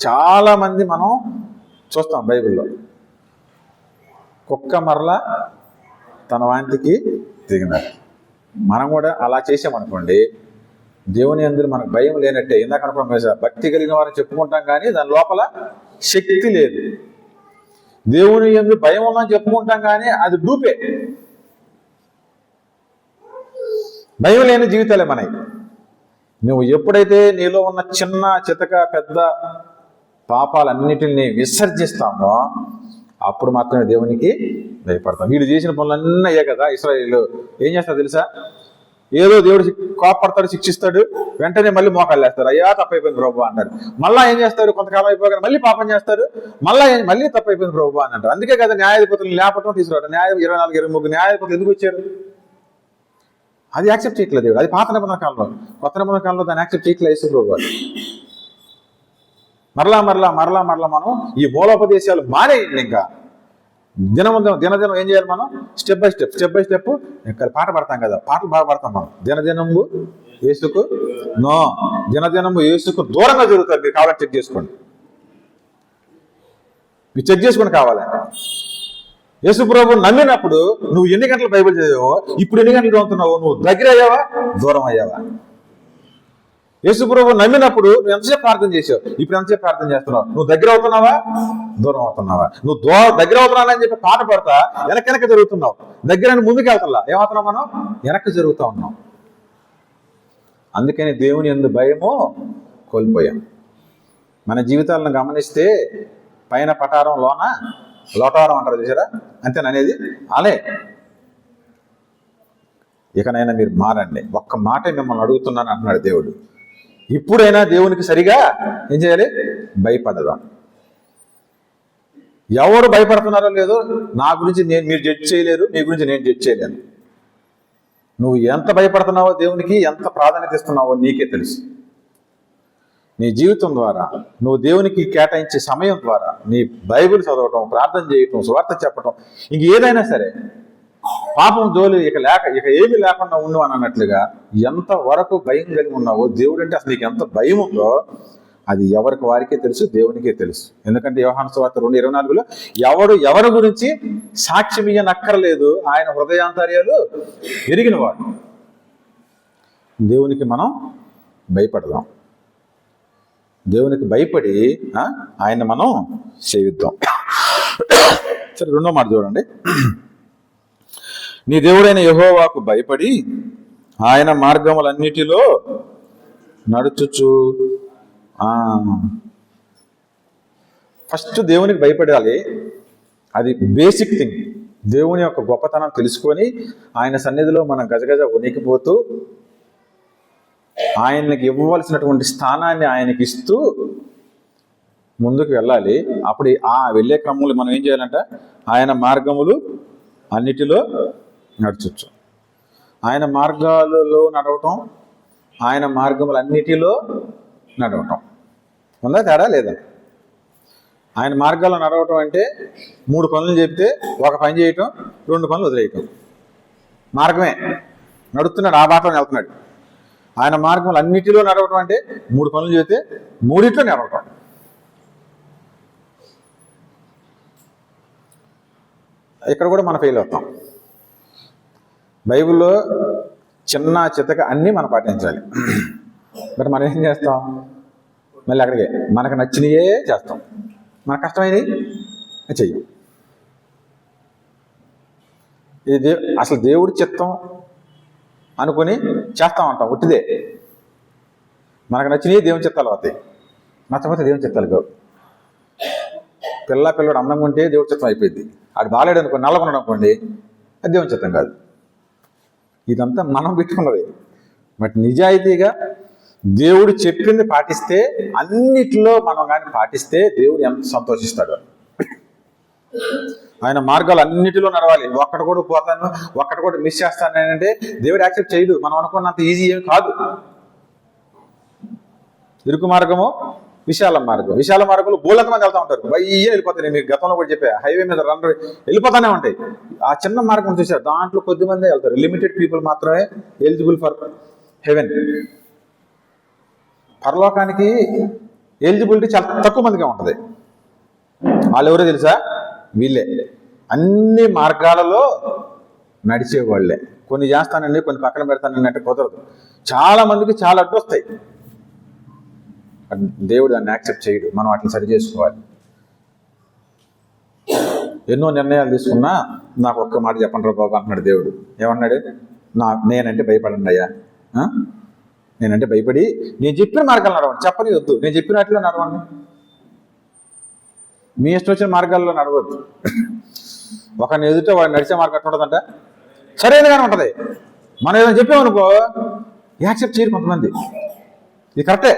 చాలా మంది మనం చూస్తాం బైబిల్లో, కుక్క మరల తన వాంతికి దిగినారు. మనం కూడా అలా చేసామనుకోండి, దేవుని యందు మనకు భయం లేనట్టే. ఇందాక అనుకున్నాం, భక్తి కలిగిన వారిని చెప్పుకుంటాం కానీ దాని లోపల శక్తి లేదు. దేవుని యందు భయం ఉందని చెప్పుకుంటాం కానీ అది డూపే. భయం లేని జీవితాలే మనవి. నువ్వు ఎప్పుడైతే నీలో ఉన్న చిన్న చితక పెద్ద పాపాలన్నిటిని విసర్జిస్తామో అప్పుడు మాత్రమే దేవునికి భయపడతాం. వీళ్ళు చేసిన పనులన్నీ అయ్యే కదా. ఇశ్రాయేలు ఏం చేస్తారు తెలుసా? ఏదో దేవుడు కోపడతాడు, శిక్షిస్తాడు, వెంటనే మళ్ళీ మోకాళ్ళు వేస్తారు. అయ్యా తప్పైపోయింది ప్రభు అంటారు. మళ్ళీ ఏం చేస్తారు? కొంతకాలం అయిపోయాక మళ్ళీ పాపం చేస్తారు, మళ్ళీ తప్పైపోయింది ప్రభు అని అంటారు. అందుకే కదా న్యాయాధిపతులు లేపటం తీసుకురావడం. 24, 23 న్యాయాధిపతులు ఎందుకు వచ్చారు? అది యాక్సెప్ట్ చేయట్లేదు దేవుడు. అది పాత నిబంధన కాలంలో. కొత్త నిబంధన కాలంలో దాన్ని యాక్సెప్ట్ చేయట్లేదు యేసు ప్రభు గారు. మరలా మనం ఈ మూలోపదేశాలు మానేయండి. ఇంకా దినదినం ఏం చేయాలి? మనం స్టెప్ బై స్టెప్ ఇక్కడ పాట పడతాం కదా, పాటలు బాగా పడతాం మనం. దినదినము యేసుకు దూరంగా జరుగుతుంది. మీరు కావాలని చెక్ చేసుకోండి, మీరు చెక్ చేసుకుని కావాలంటే. యేసు ప్రభు నమ్మినప్పుడు నువ్వు ఎన్ని గంటలు బైబిల్ చదివావో, ఇప్పుడు ఎన్ని గంటలు చదువుతున్నావో, నువ్వు దగ్గర అయ్యావా, దూరం అయ్యావా? యేసు ప్రభు నమ్మినప్పుడు నువ్వు ఎంతసేపు ప్రార్థన చేసావు, ఇప్పుడు ఎంతసేపు ప్రార్థన చేస్తున్నావు? నువ్వు దగ్గర అవుతున్నావా, దూరం అవుతున్నావా? నువ్వు దగ్గర అవుతున్నానని చెప్పి పాట పడతా వెనక జరుగుతున్నావు. దగ్గర ముందుకు వెళ్తున్నా ఏమవుతున్నావు? మనం వెనక్కి జరుగుతూ ఉన్నాం. అందుకని దేవుని యందు భయము కోల్పోయాం. మన జీవితాలను గమనిస్తే పైన పటారం లోన లోటారం అంటారు చూసారా, అంతేననేది అలే. ఇకనైనా మీరు మారండి. ఒక్క మాట మిమ్మల్ని అడుగుతున్నాను అంటున్నాడు దేవుడు. ఇప్పుడైనా దేవునికి సరిగా ఏం చేయాలి? భయపడదాం. ఎవరు భయపడుతున్నారో లేదో నా గురించి మీరు జడ్జ్ చేయలేరు, మీ గురించి నేను జడ్జ్ చేయలేను. నువ్వు ఎంత భయపడుతున్నావో, దేవునికి ఎంత ప్రాధాన్యత ఇస్తున్నావో నీకే తెలుసు. నీ జీవితం ద్వారా, నువ్వు దేవునికి కేటాయించే సమయం ద్వారా, నీ బైబిల్ చదవటం, ప్రార్థన చేయటం, సువార్త చెప్పటం, ఇంక ఏదైనా సరే, పాపం జోలి ఇక ఏమీ లేకుండా ఉండు అని అన్నట్లుగా ఎంతవరకు భయం కలిగి ఉన్నావో, దేవుడు అంటే అసలు నీకు ఎంత భయం ఉందో అది ఎవరికి వారికే తెలుసు, దేవునికే తెలుసు. ఎందుకంటే యోహాను సువార్త 2:24లో ఎవరి గురించి సాక్ష్యం ఇయ్యనక్కర్లేదు, ఆయన హృదయాంతర్యాలు ఎరిగినవాడు. దేవునికి మనం భయపడదాం. దేవునికి భయపడి ఆయన మనం సేవిద్దాం. సరే, రెండో మాట చూడండి. నీ దేవుడైన యెహోవాకు భయపడి ఆయన మార్గములన్నిటిలో నడుచుచు. ఫస్ట్ దేవునికి భయపడాలి. అది బేసిక్ థింగ్. దేవుని యొక్క గొప్పతనం తెలుసుకొని ఆయన సన్నిధిలో మనం గజగజ వణికిపోతూ ఆయనకి ఇవ్వవలసినటువంటి స్థానాన్ని ఆయనకి ఇస్తూ ముందుకు వెళ్ళాలి. అప్పుడు ఆ వెళ్ళే క్రమంలో మనం ఏం చేయాలంటే ఆయన మార్గములు అన్నిటిలో నడచచ్చు. ఆయన మార్గాలలో నడవటం, ఆయన మార్గములన్నిటిలో నడవటం ఉందా? తేడా లేదా? ఆయన మార్గాల్లో నడవటం అంటే 3 పనులు చెప్తే ఒక పని చేయటం, 2 పనులు వదిలేయటం. మార్గమే, నడుస్తున్నాడు, ఆ బాటలో వెళ్తున్నాడు. ఆయన మార్గములు అన్నిటిలో నడవటం అంటే 3 పనులు చెప్తే 3 నడవటం. ఇక్కడ కూడా మనం ఫెయిల్ అవుతాం. బైబిల్లో చిన్న చితక అన్నీ మనం పాటించాలి. బట్ మనం ఏం చేస్తాం? మళ్ళీ అక్కడికే మనకు నచ్చినయే చేస్తాం, మనకు కష్టమైనవి చెయ్యం. ఇది అసలు దేవుడి చిత్తం అనుకుని చేస్తాం అంటాం, ఒట్టిదే. మనకు నచ్చినవి దేవుని చిత్తాలు అవుతాయి, నచ్చకపోతే దేవుని చిత్తాలు కావు. పిల్లడు అందంగా ఉంటే దేవుడి చిత్తం అయిపోయింది. ఆడు బాలేడు అనుకోండి, నల్లగొన్నాడు అనుకోండి, అది దేవుని చిత్తం కాదు. ఇదంతా మనం పెట్టుకున్నది. బట్ నిజాయితీగా దేవుడు చెప్పింది పాటిస్తే, అన్నిటిలో మనం కానీ పాటిస్తే దేవుడు ఎంత సంతోషిస్తాడు. ఆయన మార్గాలు అన్నిటిలో నడవాలి. ఒక్కటి కూడా పోతాను, ఒక్కటి కూడా మిస్ చేస్తాను అంటే దేవుడు యాక్సెప్ట్ చేయడు. మనం అనుకున్నంత ఈజీ ఏమి కాదు. ఇరుకు మార్గము, విశాల మార్గం. విశాల మార్గంలో బోలంత మంది వెళ్తూ ఉంటారు, వయ్యే వెళ్ళిపోతాయి. నేను మీకు గతంలో కూడా చెప్పా, హైవే మీద వెళ్ళిపోతానే ఉంటాయి. ఆ చిన్న మార్గం చూసారు, దాంట్లో కొద్ది మంది వెళ్తారు. లిమిటెడ్ పీపుల్ మాత్రమే ఎలిజిబుల్ ఫర్ హెవెన్. పరలోకానికి ఎలిజిబిలిటీ చాలా తక్కువ మందిగా ఉంటుంది. వాళ్ళు ఎవరో తెలుసా? వీళ్ళే. అన్ని మార్గాలలో నడిచేవాళ్ళే. కొన్ని చేస్తానండి, కొన్ని పక్కన పెడతానండి అంటే కుదరదు. చాలా మందికి చాలా అడ్డు వస్తాయి. దేవుడు దాన్ని యాక్సెప్ట్ చేయడు. మనం వాటిని సరి చేసుకోవాలి. ఎన్నో నిర్ణయాలు తీసుకున్నా నాకు ఒక్క మాట చెప్పండి రా బాబు అంటున్నాడు దేవుడు. ఏమన్నాడు? నేనంటే భయపడండి అయ్యా, నేనంటే భయపడి నేను చెప్పిన మార్గాలు నడవండి. చెప్పని వద్దు, నేను చెప్పిన వాటిలో నడవండి. మీ ఇష్టం వచ్చిన మార్గాల్లో నడవద్దు. ఒకరిని ఎదుట వాడు నడిచే మార్గం ఎట్లా ఉంటుందంట? సరైనగానే ఉంటుంది. మనం ఏదైనా చెప్పామనుకో యాక్సెప్ట్ చేయరు కొంతమంది. ఇది కరెక్టే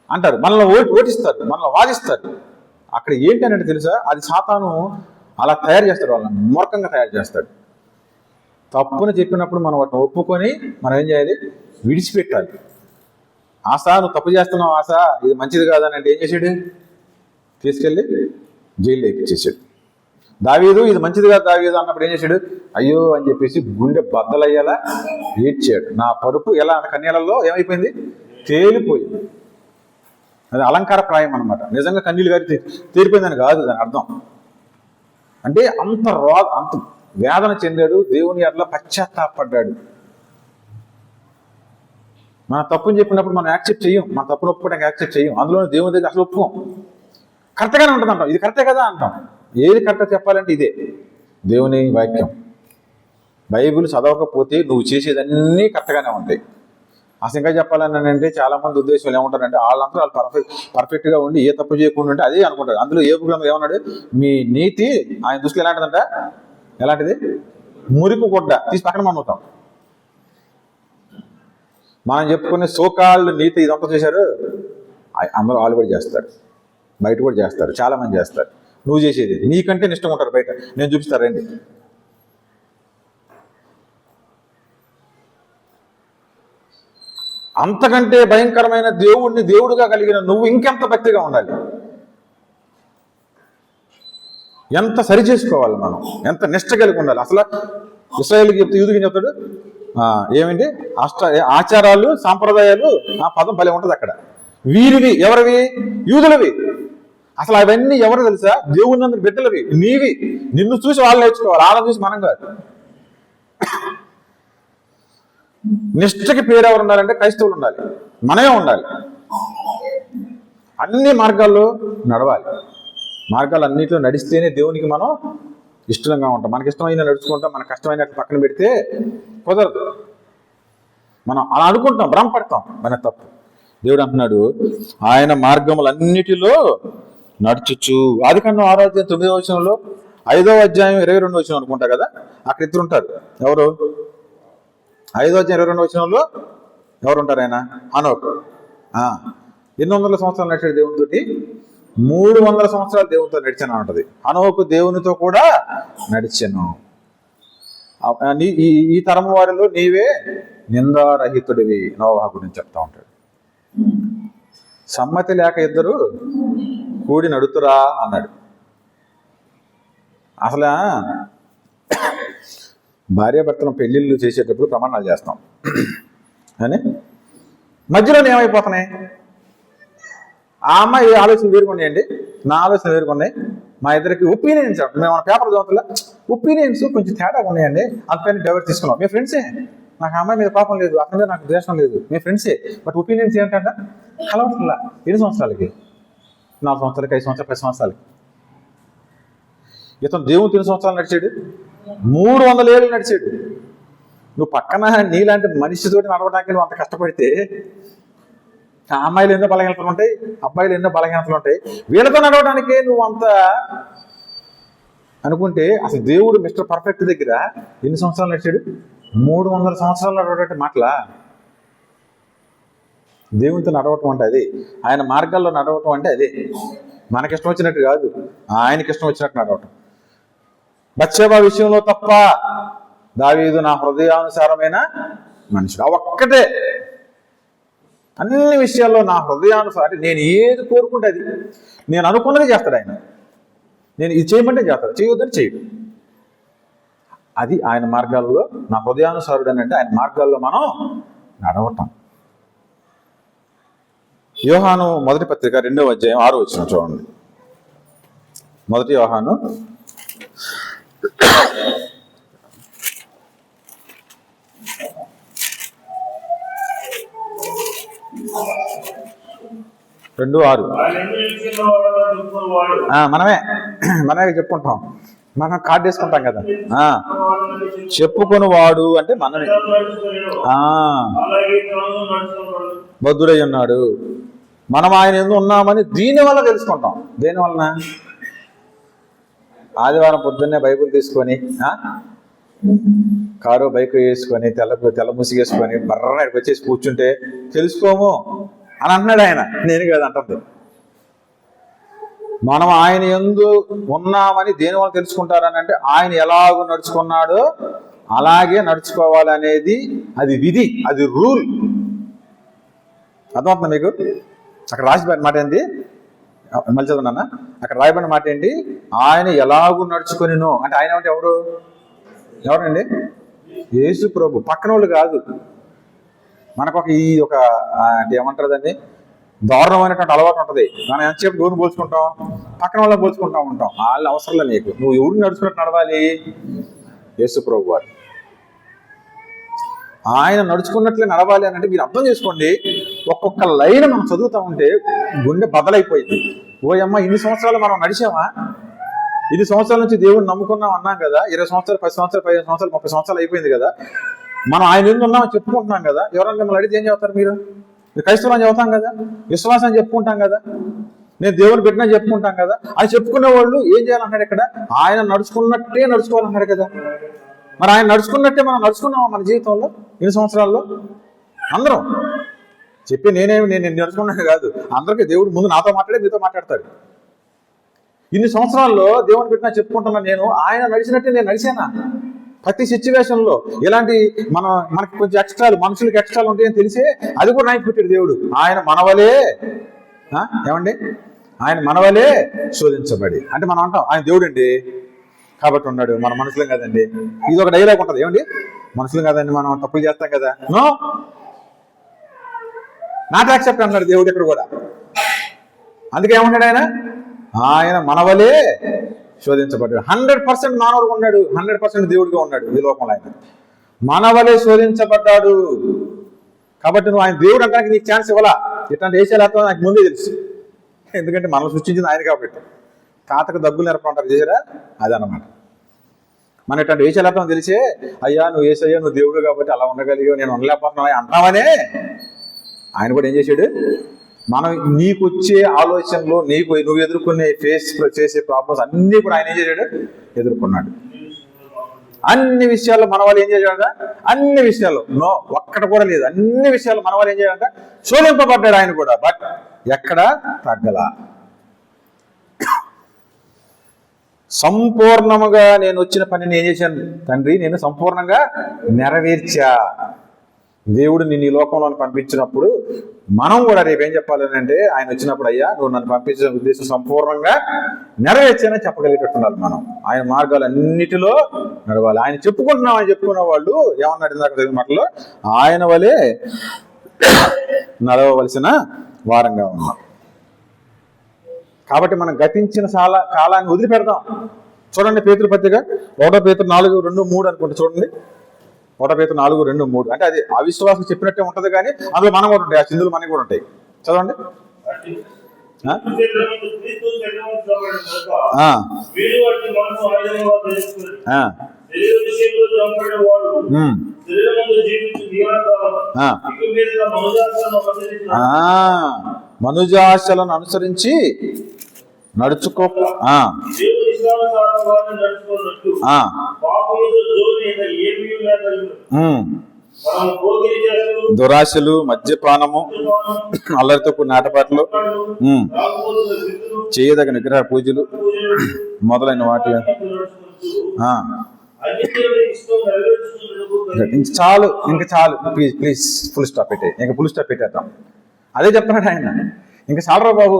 అంటారు, మనల్ని ఓటిస్తారు, మనల్ని వాదిస్తారు. అక్కడ ఏంటి అంటే తెలుసా? అది సాతాను అలా తయారు చేస్తాడు, వాళ్ళని మూర్ఖంగా తయారు చేస్తాడు. తప్పుని చెప్పినప్పుడు మనం వాటిని ఒప్పుకొని మనం ఏం చేయాలి? విడిచిపెట్టాలి. ఆశ, నువ్వు తప్పు చేస్తున్నావు ఆశ, ఇది మంచిది కాదని అంటే ఏం చేసాడు? తీసుకెళ్ళి జైల్లో వేయించేసాడు. దావీదు ఇది మంచిది కాదు దావీదు అన్నప్పుడు ఏం చేశాడు? అయ్యో అని చెప్పేసి గుండె బద్దలయ్యేలా ఏడ్చాడు. నా పరుపు ఎలా కన్నీళ్ళల్లో ఏమైపోయింది? తేలిపోయింది. అది అలంకార ప్రాయం అనమాట. నిజంగా కన్నీళ్ళు గారి తేలిపోయిందని కాదు దాని అర్థం. అంటే అంత వేదన చెందాడు, దేవుని అట్లా పశ్చాత్తాపడ్డాడు. మన తప్పుని చెప్పినప్పుడు మనం యాక్సెప్ట్ చెయ్యం, మన తప్పును ఒప్పుకోవడానికి యాక్సెప్ట్ చెయ్యం. అందులో దేవుని దగ్గర అసలు ఒప్పుకోం. కరెక్ట్గానే ఉంటుంది అంటాం, ఇది కరెక్టే కదా అంటాం. ఏది కరెక్ట్ చెప్పాలంటే ఇదే దేవుని వాక్యం. బైబిల్ చదవకపోతే నువ్వు చేసేదన్నీ కరెక్ట్గానే ఉంటాయి. అసలు ఇంకా చెప్పాలని అంటే చాలా మంది ఉద్దేశాలు ఏమంటారంటే వాళ్ళంతా వాళ్ళు పర్ఫెక్ట్గా ఉండి ఏ తప్పు చేయకుండా ఉంటే అదే అనుకుంటారు. అందులో ఏ గ్రంథం ఏమన్నాడు? మీ నీతి ఆయన దృష్టిలో ఎలాంటిదంట? ఎలాంటిది? మురికి గుడ్డ తీసి పక్కన మన్నుతాం. మనం చెప్పుకునే సోకాళ్ళు నీతి ఇదంతా చేశారు, అందరూ వాళ్ళు కూడా చేస్తారు, బయట కూడా చేస్తారు, చాలా మంది చేస్తారు. నువ్వు చేసేది నీకంటే నిష్టం ఉంటారు బయట. నేను చూపిస్తారండి. అంతకంటే భయంకరమైన దేవుడిని దేవుడిగా కలిగిన నువ్వు ఇంకెంత భక్తిగా ఉండాలి, ఎంత సరి చేసుకోవాలి మనం, ఎంత నిష్ట కలిగి ఉండాలి. అసలు ఇశ్రాయేలుకి చెప్తే యూదుకి చెప్తాడు ఏమిటి? ఆచారాలు సాంప్రదాయాలు, ఆ పదం భలే ఉంటుంది అక్కడ. వీరివి ఎవరివి? యూదులవి. అసలు అవన్నీ ఎవరు తెలుసా? దేవుని బిడ్డలవి, నీవి. నిన్ను చూసి వాళ్ళు నేర్చుకోవాలి, వాళ్ళని చూసి మనం కాదు. నిష్ఠకి పేరు ఎవరు ఉండాలంటే క్రైస్తవులు ఉండాలి, మనమే ఉండాలి. అన్ని మార్గాల్లో నడవాలి. మార్గాలు అన్నింటిలో నడిస్తేనే దేవునికి మనం ఇష్టంగా ఉంటాం. మనకి ఇష్టమైన నడుచుకుంటాం, మనకు కష్టమైనట్టు పక్కన పెడితే కుదరదు. మనం అలా అనుకుంటాం, భ్రమపడతాం, మన తప్పు. దేవుడు అంటున్నాడు ఆయన మార్గములన్నిటిలో నడుచుచు. ఆదికాండం 6వ అధ్యాయం 9వ వచనంలో, 5వ అధ్యాయం 22వ వచనం అనుకుంటా కదా, అక్కడ ఇద్దరు ఉంటారు. ఎవరు? 5వ అధ్యాయం 22వ వచనంలో ఎవరు ఉంటారు? ఆయన హనోకు. ఎన్ని వందల సంవత్సరాలు నడిచాడు దేవునితోటి? 300 సంవత్సరాలు దేవునితో నడిచాను అంటది. హనోకు దేవునితో కూడా నడిచాను. ఈ తరం వారిలో నీవే నిందారహితుడివి నోవహు గురించి చెప్తా ఉంటాడు. సమ్మతి లేక ఇద్దరు కూడి నడుతురా అన్నాడు. అసలు భార్యాభర్తలను పెళ్లిళ్ళు చేసేటప్పుడు ప్రమాణాలు చేస్తాం అని మధ్యలో ఏమైపోతున్నాయి? ఆ అమ్మాయి ఆలోచన వేరుకున్నాయండి, నా ఆలోచన వేరుకున్నాయి, మా ఇద్దరికి ఒపీనియన్స్. మేము పేపర్ చదువుతున్నా ఒపీనియన్స్ కొంచెం తేడా ఉన్నాయండి, అందుకని డైవర్స్ తీసుకున్నాం. మీ ఫ్రెండ్సే, నాకు అమ్మాయి మీద పాపం లేదు, అతని మీద నాకు ద్వేషం లేదు, మీ ఫ్రెండ్సే. బట్ ఒపీనియన్స్ ఏంటంట? కలవట్లా. ఎన్ని సంవత్సరాలకి? 4 సంవత్సరాలకి, 5 సంవత్సరాలు, 10 సంవత్సరాలకి. ఇతను దేవుని 3 సంవత్సరాలు నడిచాడు, 300 ఏళ్ళు నడిచాడు. నువ్వు పక్కన నీలాంటి మనిషితోటి నడవడానికి నువ్వు అంత కష్టపడితే ఆ అమ్మాయిలు ఎన్నో బలహీనతలు ఉంటాయి, అబ్బాయిలు ఎన్నో బలహీనతలు ఉంటాయి. వీళ్ళతో నడవడానికే నువ్వు అంత అనుకుంటే అసలు దేవుడు మిస్టర్ పర్ఫెక్ట్ దగ్గర ఎన్ని సంవత్సరాలు నడిచాడు? 300 సంవత్సరాలు నడవడం మాటలా? దేవునితో నడవటం అంటే అదే, ఆయన మార్గాల్లో నడవటం అంటే అదే. మనకిష్టం వచ్చినట్టు కాదు, ఆయనకి ఇష్టం వచ్చినట్టు నడవటం. బత్షెబా విషయంలో తప్ప దావీదు నా హృదయానుసారమైన మనుషుడు, ఆ ఒక్కటే. అన్ని విషయాల్లో నా హృదయానుసారం, నేను ఏది కోరుకుంటే అది, నేను అనుకున్నది చేస్తాడు ఆయన. నేను ఇది చేయమంటే చేస్తాడు, చేయొద్దని చేయడు. అది ఆయన మార్గాల్లో నా హృదయానుసారుడు అని అంటే ఆయన మార్గాల్లో మనం నడవటం. యోహాను మొదటి పత్రిక 2వ అధ్యాయం 6వ వచనం చూడండి. మొదటి యోహాను 2:6. మనమే చెప్పుకుంటాం, మనం కార్డు వేసుకుంటాం కదా. చెప్పుకొని వాడు అంటే మనమే. బద్ధుడై ఉన్నాడు. మనం ఆయన ఎందుకు ఉన్నామని దీనివల్ల తెలుసుకుంటాం. దేని వలన? ఆదివారం పొద్దున్నే బైబిల్ తీసుకొని కారు బైక్ వేసుకొని తెల్ల ముసిగేసుకొని బర్రన వచ్చేసి కూర్చుంటే తెలుసుకోము అని అంటున్నాడు ఆయన. నేను కాదు అంటుంది. మనం ఆయన యందు ఉన్నామని దేని వల్ల తెలుసుకుంటారని అంటే ఆయన ఎలాగో నడుచుకున్నాడో అలాగే నడుచుకోవాలనేది అది విధి, అది రూల్. అర్థమవుతుందా మీకు? అక్కడ రాసిపోయిన మాట ఏంటి? మళ్ళీ చదువునా? అక్కడ రాయబడిన మాట ఏంటి? ఆయన ఎలాగూ నడుచుకొనినో అంటే ఆయన అంటే ఎవరండి? యేసు ప్రభు. పక్కన వాళ్ళు కాదు. మనకు ఒక అంటే ఏమంటారు దాన్ని, దారుణమైనటువంటి అలవాటు ఉంటుంది. మనం ఎంతసేపు ఎవరిని పోల్చుకుంటాం? పక్కన వాళ్ళని పోల్చుకుంటా ఉంటాం. వాళ్ళ అవసరంలో నీకు, నువ్వు ఎవరిని నడుచుకున్నట్టు నడవాలి? యేసు ప్రభు వారు. ఆయన నడుచుకున్నట్లే నడవాలి అని అంటే మీరు అర్థం చేసుకోండి. ఒక్కొక్క లైన్ మనం చదువుతూ ఉంటే గుండె బదలైపోయింది. ఓయమ్మ, ఇన్ని సంవత్సరాలు మనం నడిచామా? ఇన్ని సంవత్సరాల నుంచి దేవుడిని నమ్ముకున్నాం అన్నాం కదా. 20 సంవత్సరాలు, 10 సంవత్సరాలు, 15 సంవత్సరాలు, 30 సంవత్సరాలు అయిపోయింది కదా. మనం ఆయన ఎందుకు ఉన్నామని చెప్పుకుంటున్నాం కదా. ఎవరైనా మిమ్మల్ని అడిగితే ఏం చెప్తారు? మీరు క్రైస్తవులు అని చెబుతాం కదా, విశ్వాసం చెప్పుకుంటాం కదా, నేను దేవుని బిడ్డని చెప్పుకుంటాం కదా. అని చెప్పుకునే వాళ్ళు ఏం చేయాలన్నాడు ఇక్కడ? ఆయన నడుచుకున్నట్టే నడుచుకోవాలన్నాడు కదా. మరి ఆయన నడుచుకున్నట్టే మనం నడుచుకున్నామా మన జీవితంలో ఇన్ని సంవత్సరాల్లో? అందరం చెప్పి నేను నడుచుకున్నాను కాదు, అందరికీ దేవుడు ముందు నాతో మాట్లాడే మీతో మాట్లాడతాడు. ఇన్ని సంవత్సరాల్లో దేవుని బిడ్డ చెప్పుకుంటున్నాను, నేను ఆయన నడిచినట్టే నేను నడిచానా? ప్రతి సిచ్యువేషన్లో ఇలాంటి మనకి కొంచెం ఎక్స్ట్రాలు, మనుషులకి ఎక్స్ట్రాలు ఉంటాయని తెలిసే అది కూడా ఆయన పెట్టాడు దేవుడు. ఆయన మనవలే ఏమండి? ఆయన మనవలే శోధించబడి అంటే మనం అంటాం ఆయన దేవుడు అండి కాబట్టి ఉన్నాడు, మన మనుషులం కదండి. ఇది ఒక డైలాగ్ ఉంటుంది. ఏమండి? మనుషులం కదండి, మనం తప్పులు చేస్తాం కదా. నో, నాట్ యాక్సెప్ట్ అన్నాడు దేవుడు ఇక్కడ కూడా. అందుకే ఏమన్నాడు ఆయన మనవలే శోధించబడ్డాడు. 100% మానవుడుగా ఉన్నాడు, 100% దేవుడిగా ఉన్నాడు ఈ లోకంలో. ఆయన మనవలే శోధించబడ్డాడు. కాబట్టి నువ్వు ఆయన దేవుడు అంటానికి నీకు ఛాన్స్ ఇవ్వాలా? ఇట్లాంటి వేసేలాతో నాకు ముందే తెలుసు. ఎందుకంటే మనం సృష్టించింది ఆయన కాబట్టి. తాతకు దగ్గులు నేర్పంటారు చేసారా, అదనమాట. మన ఇట్లాంటి వేసేలాతో తెలిసే అయ్యా నువ్వు వేసయ్యా నువ్వు దేవుడు కాబట్టి అలా ఉండగలిగావు, నేను ఉండలేకపోతున్నా అంటామనే ఆయన కూడా ఏం చేశాడు? మనం నీకు వచ్చే ఆలోచనలు, నువ్వు ఎదుర్కొనే ఫేస్ చేసే ప్రాబ్లమ్స్ అన్నీ కూడా ఆయన ఏం చేశాడు? ఎదుర్కొన్నాడు. అన్ని విషయాల్లో మన వాళ్ళు ఏం చేశాడంట? అన్ని విషయాల్లో ఒక్కటి కూడా లేదు. అన్ని విషయాల్లో మన వాళ్ళు ఏం చేయాలంట? శోధింపబడ్డాడు ఆయన కూడా. బట్ ఎక్కడ తగ్గల. సంపూర్ణముగా నేను వచ్చిన పనిని ఏం చేశాను తండ్రి? నేను సంపూర్ణంగా నెరవేర్చా. దేవుడు నిన్ను ఈ లోకంలో పంపించినప్పుడు మనం కూడా రేపు ఏం చెప్పాలని అంటే ఆయన వచ్చినప్పుడు అయ్యా నువ్వు నన్ను పంపించిన ఉద్దేశం సంపూర్ణంగా నెరవేర్చానని చెప్పగలిగేటట్టున్నారు. మనం ఆయన మార్గాలు అన్నిటిలో నడవాలి. ఆయన చెప్పుకుంటున్నాం అని చెప్పుకున్న వాళ్ళు ఏమన్నాడు ఇందాక చదివిన మాటలో? ఆయన వలే నడవవలసిన వారంగా ఉన్నాం. కాబట్టి మనం గతించిన కాలాన్ని వదిలిపెడదాం. చూడండి పేతురు పత్రిక 1 పేతురు 4:2-3 అనుకుంటే చూడండి. 1 పేతురు 4:2-3 అంటే అది అవిశ్వాసం చెప్పినట్టే ఉంటది, కానీ అందులో మనం కూడా ఉంటాయి, ఆ చిందులు మనకి కూడా ఉంటాయి. చదవండి. మనుజాశలను అనుసరించి నడుచుకో. దురాశలు, మద్యపానము, అల్లరితో కూడిన ఆటపాటలు, చేయదగిన విగ్రహ పూజలు మొదలైన వాటి చాలు. ఇంకా చాలు, ప్లీజ్ ప్లీజ్ ఫుల్ స్టాప్ పెట్టే. ఇంకా ఫుల్ స్టాప్ పెట్టేద్దాం. అదే చెప్తున్నాడు ఆయన. ఇంకా చాలరా బాబు,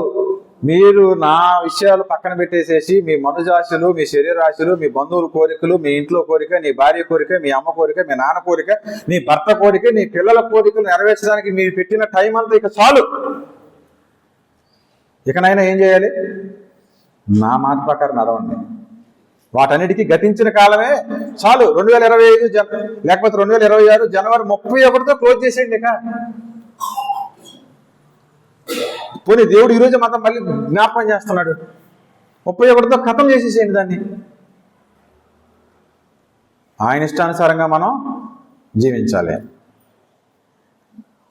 మీరు నా విషయాలు పక్కన పెట్టేసేసి మీ మనుజాశలు, మీ శరీరాశలు, మీ బంధువుల కోరికలు, మీ ఇంట్లో కోరిక, నీ భార్య కోరిక, మీ అమ్మ కోరిక, మీ నాన్న కోరిక, నీ భర్త కోరిక, నీ పిల్లల కోరికలు నెరవేర్చడానికి మీరు పెట్టిన టైం అంతా ఇక చాలు. ఇకనైనా ఏం చేయాలి? నా మాట ప్రకారం నడవండి. వాటన్నిటికీ గతించిన కాలమే చాలు. 2025 లేకపోతే 2026 జనవరి 31తో క్లోజ్ చేసేయండి. ఇక పోనీ దేవుడు ఈరోజు మాత్రం మళ్ళీ జ్ఞాపకం చేస్తున్నాడు. 31తో ఖతం చేసేసేయండి దాన్ని. ఆయన ఇష్టానుసారంగా మనం జీవించాలి.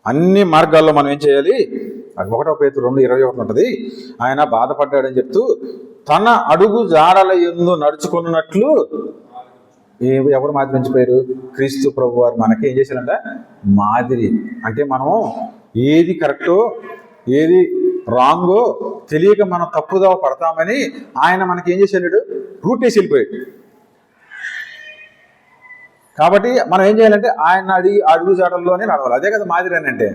అన్ని మార్గాల్లో మనం ఏం చేయాలి? 1 పేతురు 2:21 ఉంటుంది. ఆయన బాధపడ్డాడని చెప్తూ తన అడుగు జాడల యందు నడుచుకున్నట్లు ఎవరు మాదిరి ఉంచిపోయారు? క్రీస్తు ప్రభు వారు మనకి ఏం చేశారంట? మాదిరి. అంటే మనం ఏది కరెక్టో ఏది రాంగో తెలియక మనం తప్పుదోవ పడతామని ఆయన మనకి ఏం చేశాడు? రూట్ వేసి వెళ్ళిపోయాడు. కాబట్టి మనం ఏం చేయాలంటే ఆయన అడుగు జాడల్లోనే నడవాలి. అదే కదా మాదిరి అని అంటే.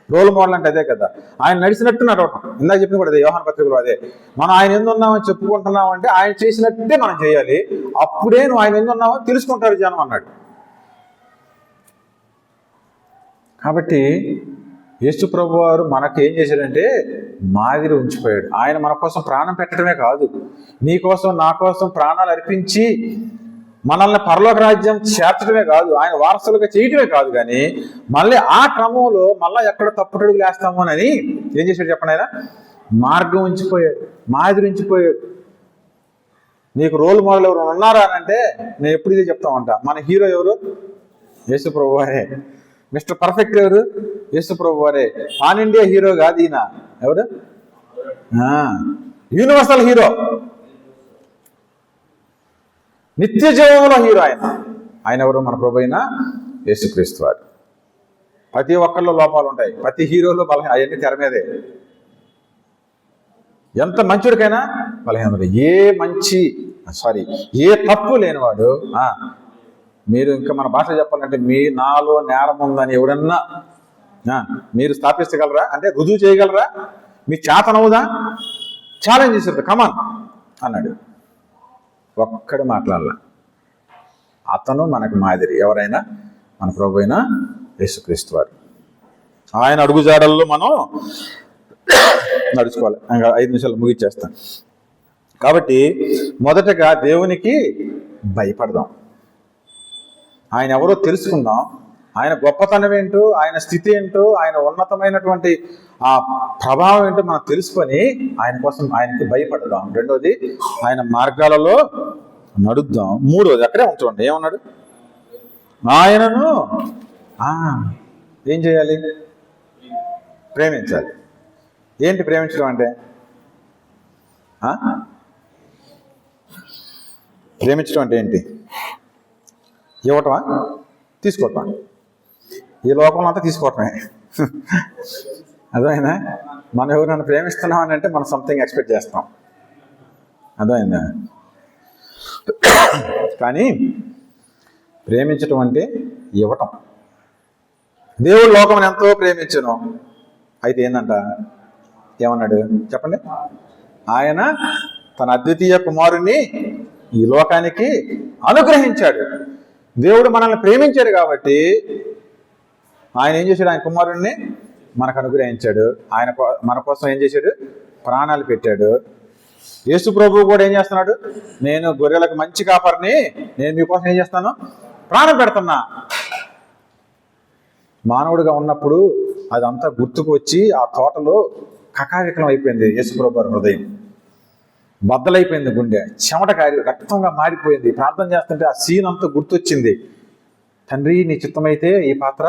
రోల్ మోడల్ అంటే అదే కదా. ఆయన నడిచినట్టు నడవటం. ఇందాక చెప్పింది కూడా అదే, యోహాను పత్రికలో అదే. మనం ఆయన ఎందున్నామని చెప్పుకుంటున్నాం అంటే ఆయన చేసినట్టే మనం చేయాలి. అప్పుడే నువ్వు ఆయన ఎందున్నామో తెలుసుకుంటారు జనం అన్నాడు. కాబట్టి యేసు ప్రభు వారు మనకు ఏం చేశాడంటే మాదిరి ఉంచిపోయాడు. ఆయన మన కోసం ప్రాణం పెట్టడమే కాదు, నీ కోసం నా కోసం ప్రాణాలు అర్పించి మనల్ని పరలోక రాజ్యం చేర్చడమే కాదు, ఆయన వారసులుగా చేయటమే కాదు, కానీ మళ్ళీ ఆ క్రమంలో మళ్ళీ ఎక్కడ తప్పుటడుగులు వేస్తామోనని ఏం చేశాడు చెప్పండి? ఆయన మార్గం ఉంచిపోయాడు, మాదిరి ఉంచిపోయాడు. నీకు రోల్ మోడల్ ఎవరు ఉన్నారా అని అంటే నేను ఎప్పుడు ఇదే చెప్తామంట. మన హీరో ఎవరు? యేసు ప్రభు వారే. మిస్టర్ పర్ఫెక్ట్ ఎవరు? యేసు ప్రభు వారే. పాన్ ఇండియా హీరో కాదు ఈయన. ఎవరు? యూనివర్సల్ హీరో, నిత్య జీవంలో హీరో ఆయన. ఆయన ఎవరు? మన ప్రభు అయిన యేసుక్రీస్తు వారు. ప్రతి ఒక్కరిలో లోపాలు ఉంటాయి, ప్రతి హీరోలో బలహీన, అవన్నీ తెర మీదే. ఎంత మంచుడికైనా బలహీనత. ఏ తప్పు లేనివాడు. మీరు ఇంకా మన భాష చెప్పాలంటే నాలో నేరం ఉందని ఎవడన్నా మీరు స్థాపించగలరా? అంటే రుజువు చేయగలరా? మీ చేతనవుదా? ఛాలెంజ్ చేశారు. కమాన్ అన్నాడు. ఒక్కడు మాట్లాడాల. అతను మనకు మాదిరి. ఎవరైనా మన ప్రభు అయిన యేసుక్రీస్తు వారు. ఆయన అడుగుజాడల్లో మనం నడుచుకోవాలి. ఇంకా 5 నిమిషాలు ముగిచ్చేస్తాను. కాబట్టి మొదటగా దేవునికి భయపడదాం. ఆయన ఎవరో తెలుసుకుందాం. ఆయన గొప్పతనం ఏంటో, ఆయన స్థితి ఏంటో, ఆయన ఉన్నతమైనటువంటి ఆ ప్రభావం ఏంటో మనం తెలుసుకొని ఆయన కోసం ఆయనకి భయపడదాం. రెండోది ఆయన మార్గాలలో నడుద్దాం. మూడోది అక్కడే ఉంటుండే ఏమన్నాడు? ఆయనను ఏం చేయాలి? ప్రేమించాలి. ఏంటి ప్రేమించడం అంటే? ప్రేమించడం అంటే ఏంటి? ఇవ్వటమా? తీసుకోవటమా? ఈ లోకంలో అంతా తీసుకోవటమే. అర్థమైందా? మనం ఎవరైనా ప్రేమిస్తున్నాం అని అంటే మనం సంథింగ్ ఎక్స్పెక్ట్ చేస్తాం. అర్థమైందా? కానీ ప్రేమించటం అంటే ఇవ్వటం. దేవుడు లోకం ఎంతో ప్రేమించను. అయితే ఏందంట? ఏమన్నాడు చెప్పండి? ఆయన తన అద్వితీయ కుమారుని ఈ లోకానికి అనుగ్రహించాడు. దేవుడు మనల్ని ప్రేమించాడు కాబట్టి ఆయన ఏం చేశాడు? ఆయన కుమారుణ్ణి మనకు అనుగ్రహించాడు. ఆయన మన కోసం ఏం చేశాడు? ప్రాణాలు పెట్టాడు. యేసు ప్రభువు కూడా ఏం చేస్తున్నాడు? నేను గొర్రెలకు మంచి కాపరిని, నేను మీకోసం ఏం చేస్తాను? ప్రాణం పెడుతున్నా. మానవుడిగా ఉన్నప్పుడు అదంతా గుర్తుకు వచ్చి ఆ తోటలో కకావికలం అయిపోయింది. యేసు ప్రభు హృదయం బద్దలైపోయింది, గుండె చెమట కారి రక్తంగా మారిపోయింది. ప్రార్థన చేస్తుంటే ఆ సీన్ అంతా గుర్తొచ్చింది. తండ్రి నీ చిత్తమైతే ఈ పాత్ర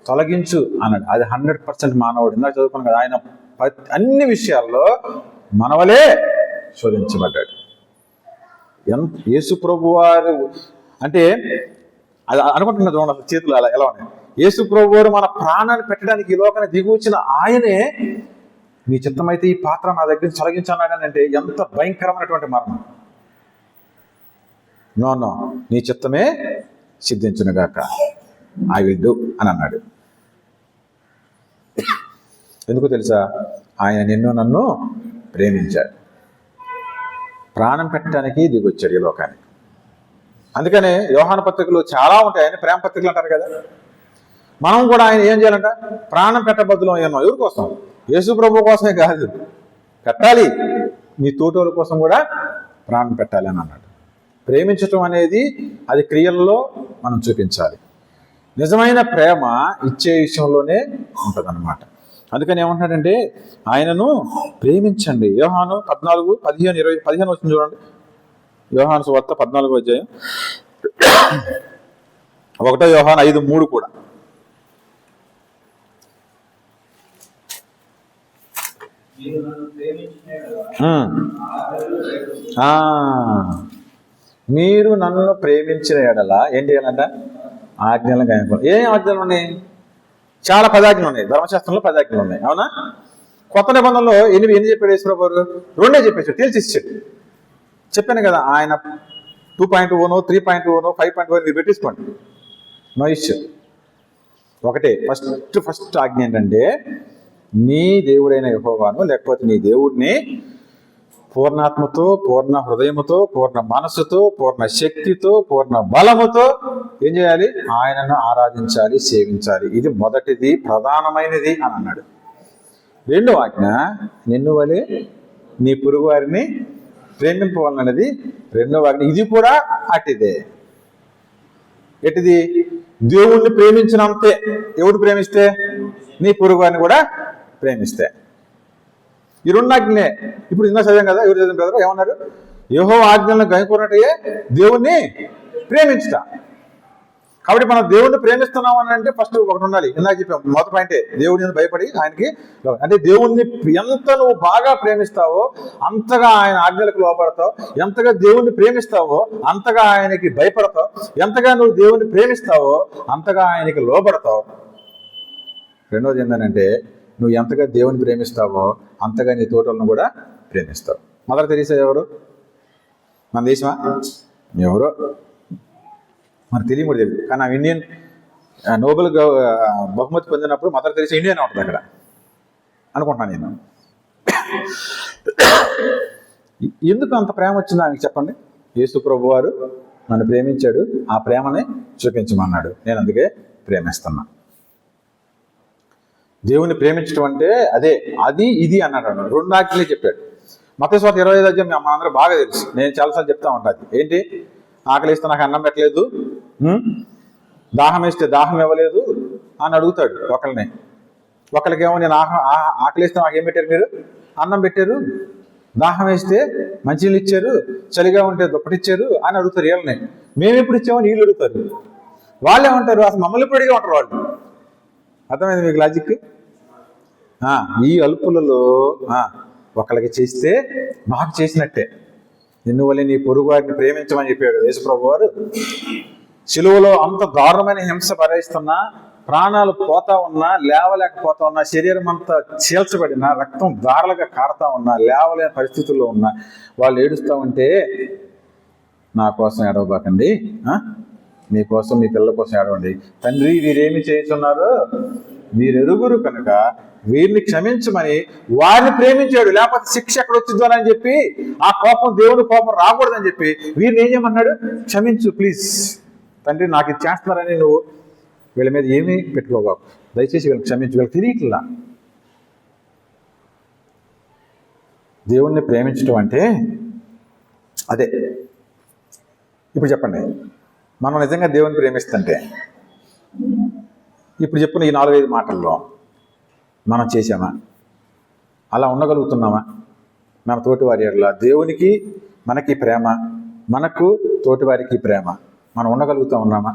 తొలగించు అన్నాడు. అది 100% మానవుడు. ఇందాక చదువుకున్నాం కదా, ఆయన అన్ని విషయాల్లో మనవలే శోధించబడ్డాడు. యేసు ప్రభు వారు అంటే అది అనుకుంటున్నా చూడండి, అసలు చేతులు అలా ఎలా ఉన్నాయి. యేసు ప్రభు వారు మన ప్రాణాన్ని పెట్టడానికి ఈ లోకాన్ని దిగి వచ్చిన ఆయనే నీ చిత్తమైతే ఈ పాత్ర నా దగ్గర నుంచి తొలగించన్నాడని అంటే ఎంత భయంకరమైనటువంటి మరణం. నో నీ చిత్తమే సిద్ధించునుగాక, ఐ విల్ డూ అని అన్నాడు. ఎందుకు తెలుసా? ఆయన నిన్ను నన్ను ప్రేమించాడు, ప్రాణం పెట్టడానికి దిగొచ్చాడు ఈ లోకానికి. అందుకనే యోహాను పత్రికలు చాలా ఉంటాయి, ఆయన ప్రేమ పత్రికలు అంటారు కదా. మనం కూడా ఆయన ఏం చేయాలంట? ప్రాణం పెట్టబద్దులం అయ్యాం. ఎవరి కోసం? యేసు ప్రభు కోసమే కాదు, పెట్టాలి, నీ తోటోల కోసం కూడా ప్రాణం పెట్టాలి అని అన్నాడు. ప్రేమించటం అనేది అది క్రియల్లో మనం చూపించాలి. నిజమైన ప్రేమ ఇచ్చే విషయంలోనే ఉంటుందన్నమాట. అందుకని ఏమంటున్నాడంటే ఆయనను ప్రేమించండి. యోహాను 14, 15, 20, 15 వచ్చింది చూడండి. యోహాను సువార్త 14వ అధ్యాయం 1 యోహాను 5:3 కూడా. మీరు నన్ను ప్రేమించిన ఎడల ఏం చేయాలంట? ఆజ్ఞలను గాయపడాలి. ఏం ఆజ్ఞలు ఉన్నాయి? చాలా పదాజ్ఞలు ఉన్నాయి. ధర్మశాస్త్రంలో పదాజ్ఞలు ఉన్నాయి, అవునా? కొత్త నిబంధనలో ఎన్ని చెప్పాడు యేసుప్రభు గారు? 2 చెప్పేసాడు, తేల్చిచ్చాడు. చెప్పాను కదా, ఆయన 2.1, 3.1, 5.1 మీరు పెట్టేసుకోండి, నో ఇష్యూ. ఒకటే ఫస్ట్ ఆజ్ఞ ఏంటంటే నీ దేవుడైన యెహోవాను, లేకపోతే నీ దేవుడిని పూర్ణాత్మతో, పూర్ణ హృదయముతో, పూర్ణ మనస్సుతో, పూర్ణ శక్తితో, పూర్ణ బలముతో ఏం చేయాలి? ఆయనను ఆరాధించాలి, సేవించాలి. ఇది మొదటిది, ప్రధానమైనది అని అన్నాడు. 2వ ఆజ్ఞ నిన్ను వలె నీ పొరుగు వారిని ప్రేమింపవాలన్నది 2వ ఆజ్ఞ. ఇది కూడా అటిదే. ఎటిది? దేవుణ్ణి ప్రేమించినంతే. ఎవడు ప్రేమిస్తే? నీ పొరుగు వారిని కూడా ప్రేమిస్తే. ఈ 2 ఆజ్ఞలే. ఇప్పుడు ఇందా చదివాం కదా, ఎవరు చదివాం బ్రదర్? ఏమన్నారు? యెహోవా ఆజ్ఞలను గైకొన్నట్టే దేవుణ్ణి ప్రేమించుట. కాబట్టి మనం దేవుణ్ణి ప్రేమిస్తున్నాం అని అంటే ఫస్ట్ ఒకటి ఉండాలి. ఇందాక చెప్పాం, మొదటి పాయింటే దేవుడిని భయపడి ఆయనకి, అంటే దేవుణ్ణి ఎంత నువ్వు బాగా ప్రేమిస్తావో అంతగా ఆయన ఆజ్ఞలకు లోపడతావు. ఎంతగా దేవుణ్ణి ప్రేమిస్తావో అంతగా ఆయనకి భయపడతావు. ఎంతగా నువ్వు దేవుణ్ణి ప్రేమిస్తావో అంతగా ఆయనకి లోబడతావు. 2వది ఏంటంటే నువ్వు ఎంతగా దేవుని ప్రేమిస్తావో అంతగా నీ తోటలను కూడా ప్రేమిస్తావు. మదర్ తెరీసా ఎవరు? మన దేశమా? ఎవరో మనకు తెలియ కూడా తెలియదు. కానీ ఆ ఇండియన్ నోబెల్ బహుమతి పొందినప్పుడు మదర్ తెరీసా ఇండియన్ ఉంటుంది అక్కడ అనుకుంటున్నాను నేను. ఎందుకు అంత ప్రేమ వచ్చిందో ఆమెకు చెప్పండి. యేసు ప్రభు వారు నన్ను ప్రేమించాడు, ఆ ప్రేమని చూపించమన్నాడు, నేను అందుకే ప్రేమిస్తున్నా. దేవుని ప్రేమించడం అంటే అదే, అది ఇది అన్నాడు. 2 ఆజ్ఞలే చెప్పాడు. మత్తయి సువార్త 25వ అధ్యాయం మనందరూ బాగా తెలుసు, నేను చాలాసార్లు చెప్తా ఉంటాను. ఏంటి? ఆకలి ఇస్తే నాకు అన్నం పెట్టలేదు, దాహం వేస్తే దాహం ఇవ్వలేదు అని అడుగుతాడు ఒకరిని. ఒకరికేమో నేను ఆకలి ఇస్తే నాకు ఏం పెట్టారు? మీరు అన్నం పెట్టారు. దాహం వేస్తే మంచినీళ్ళు ఇచ్చారు, చలిగా ఉంటే దుప్పటిచ్చారు అని అడుగుతారు వీళ్ళని. మేము ఎప్పుడు ఇచ్చామో నీళ్ళు అడుగుతారు. వాళ్ళు ఏమంటారు? అసలు మమ్మల్ని ఎప్పుడు అడిగే ఉంటారు వాళ్ళు. అర్థమైంది మీకు లాజిక్? ఈ అల్పులలో ఒకళ్ళకి చేస్తే మాకు చేసినట్టే. నిన్ను వల్లే నీ పొరుగు వారిని ప్రేమించమని చెప్పాడు యేసుప్రభు వారు. సిలువలో అంత దారుణమైన హింస భరిస్తున్నా, ప్రాణాలు పోతా ఉన్నా, లేవలేకపోతా ఉన్నా, శరీరం అంతా చీల్చబడినా, రక్తం దారులుగా కారుతా ఉన్నా, లేవలేని పరిస్థితుల్లో ఉన్నా వాళ్ళు ఏడుస్తూ ఉంటే నా కోసం ఏడవబాకండి, మీకోసం, మీ పిల్లల కోసం ఏడవండి. తండ్రి వీరేమి చేస్తున్నారు వీరెరుగురు కనుక వీరిని క్షమించమని వారిని ప్రేమించాడు. లేకపోతే శిక్ష ఎక్కడ వచ్చిందో అని చెప్పి ఆ కోపం, దేవుని కోపం రాకూడదని చెప్పి వీరిని ఏం చేయమన్నాడు? క్షమించు ప్లీజ్ తండ్రి, నాకు ఇది చేస్తున్నారని నువ్వు వీళ్ళ మీద ఏమీ పెట్టుకోబాకు, దయచేసి వీళ్ళని క్షమించు. వీళ్ళకి తెలియట్లా. దేవుణ్ణి ప్రేమించడం అంటే అదే. ఇప్పుడు చెప్పండి, మనం నిజంగా దేవుని ప్రేమిస్తుంటే ఇప్పుడు చెప్పిన ఈ 4-5 మాటల్లో మనం చేసామా? అలా ఉండగలుగుతున్నామా? మన తోటివారి ఎడల దేవునికి మనకి ప్రేమ, మనకు తోటివారికి ప్రేమ మనం ఉండగలుగుతూ ఉన్నామా?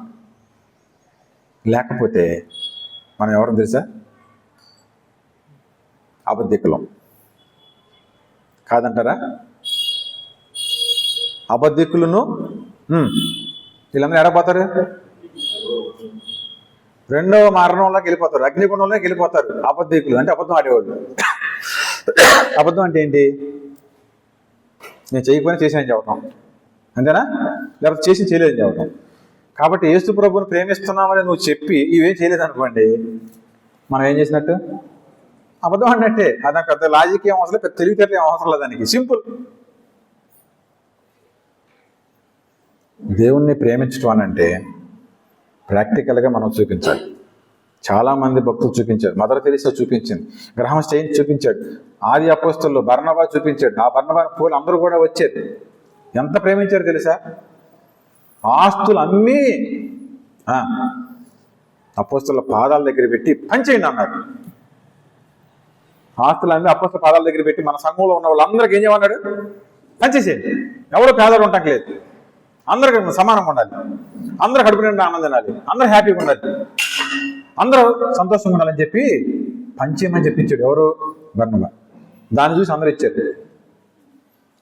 లేకపోతే మనం ఎవరు తెలుసా? అబద్ధికులం. కాదంటారా? అబద్ధికులను వీళ్ళందరూ ఎడపోతారు, రెండవ మరణంలోకి వెళ్ళిపోతారు, అగ్నిగుండంలోకి వెళ్ళిపోతారు. అబద్ధికులు అంటే అబద్ధం ఆడేవాళ్ళు. అబద్ధం అంటే ఏంటి? నేను చేయకపోయినా చేసానని చెప్పటం, అంతేనా? లేకపోతే చేసి చేయలేదని చెప్పటం. కాబట్టి యేసు ప్రభువుని ప్రేమిస్తున్నామని నువ్వు చెప్పి ఇవేం చేయలేదు అనుకోండి, మనం ఏం చేసినట్టు? అబద్ధం అన్నట్టే. అది పెద్ద లాజిక్ ఏం అవసరం లేదు, పెద్ద తెలివితేటలు ఏం అవసరం లేదు, దానికి సింపుల్. దేవుణ్ణి ప్రేమించడం అని అంటే ప్రాక్టికల్గా మనం చూపించాలి. చాలామంది భక్తులు చూపించారు. మదర్ తెరీసా చూపించింది, గ్రహం స్టెయిన్ చూపించాడు, ఆది అపోస్తలులు బర్నబా చూపించాడు. ఆ బర్నబా పోలు అందరూ కూడా వచ్చారు. ఎంత ప్రేమించారు తెలుసా? ఆస్తులు అమ్మీ అపోస్తలుల పాదాల దగ్గర పెట్టి పనిచేయండి అన్నారు. ఆస్తులు అమ్మి అపోస్తలుల పాదాల దగ్గర పెట్టి మన సంఘంలో ఉన్న వాళ్ళందరికీ ఏం చేయమన్నాడు? పనిచేసేయండి. ఎవరో పేదలు ఉండట్లేదు, అందరికీ సమానంగా ఉండాలి, అందరూ కడుపు నిండా ఆనందం తినాలి, అందరూ హ్యాపీగా ఉండాలి, అందరూ సంతోషంగా ఉండాలని చెప్పి పంచేయమని చెప్పించాడు. ఎవరు? బర్నబా. దాన్ని చూసి అందరూ ఇచ్చారు.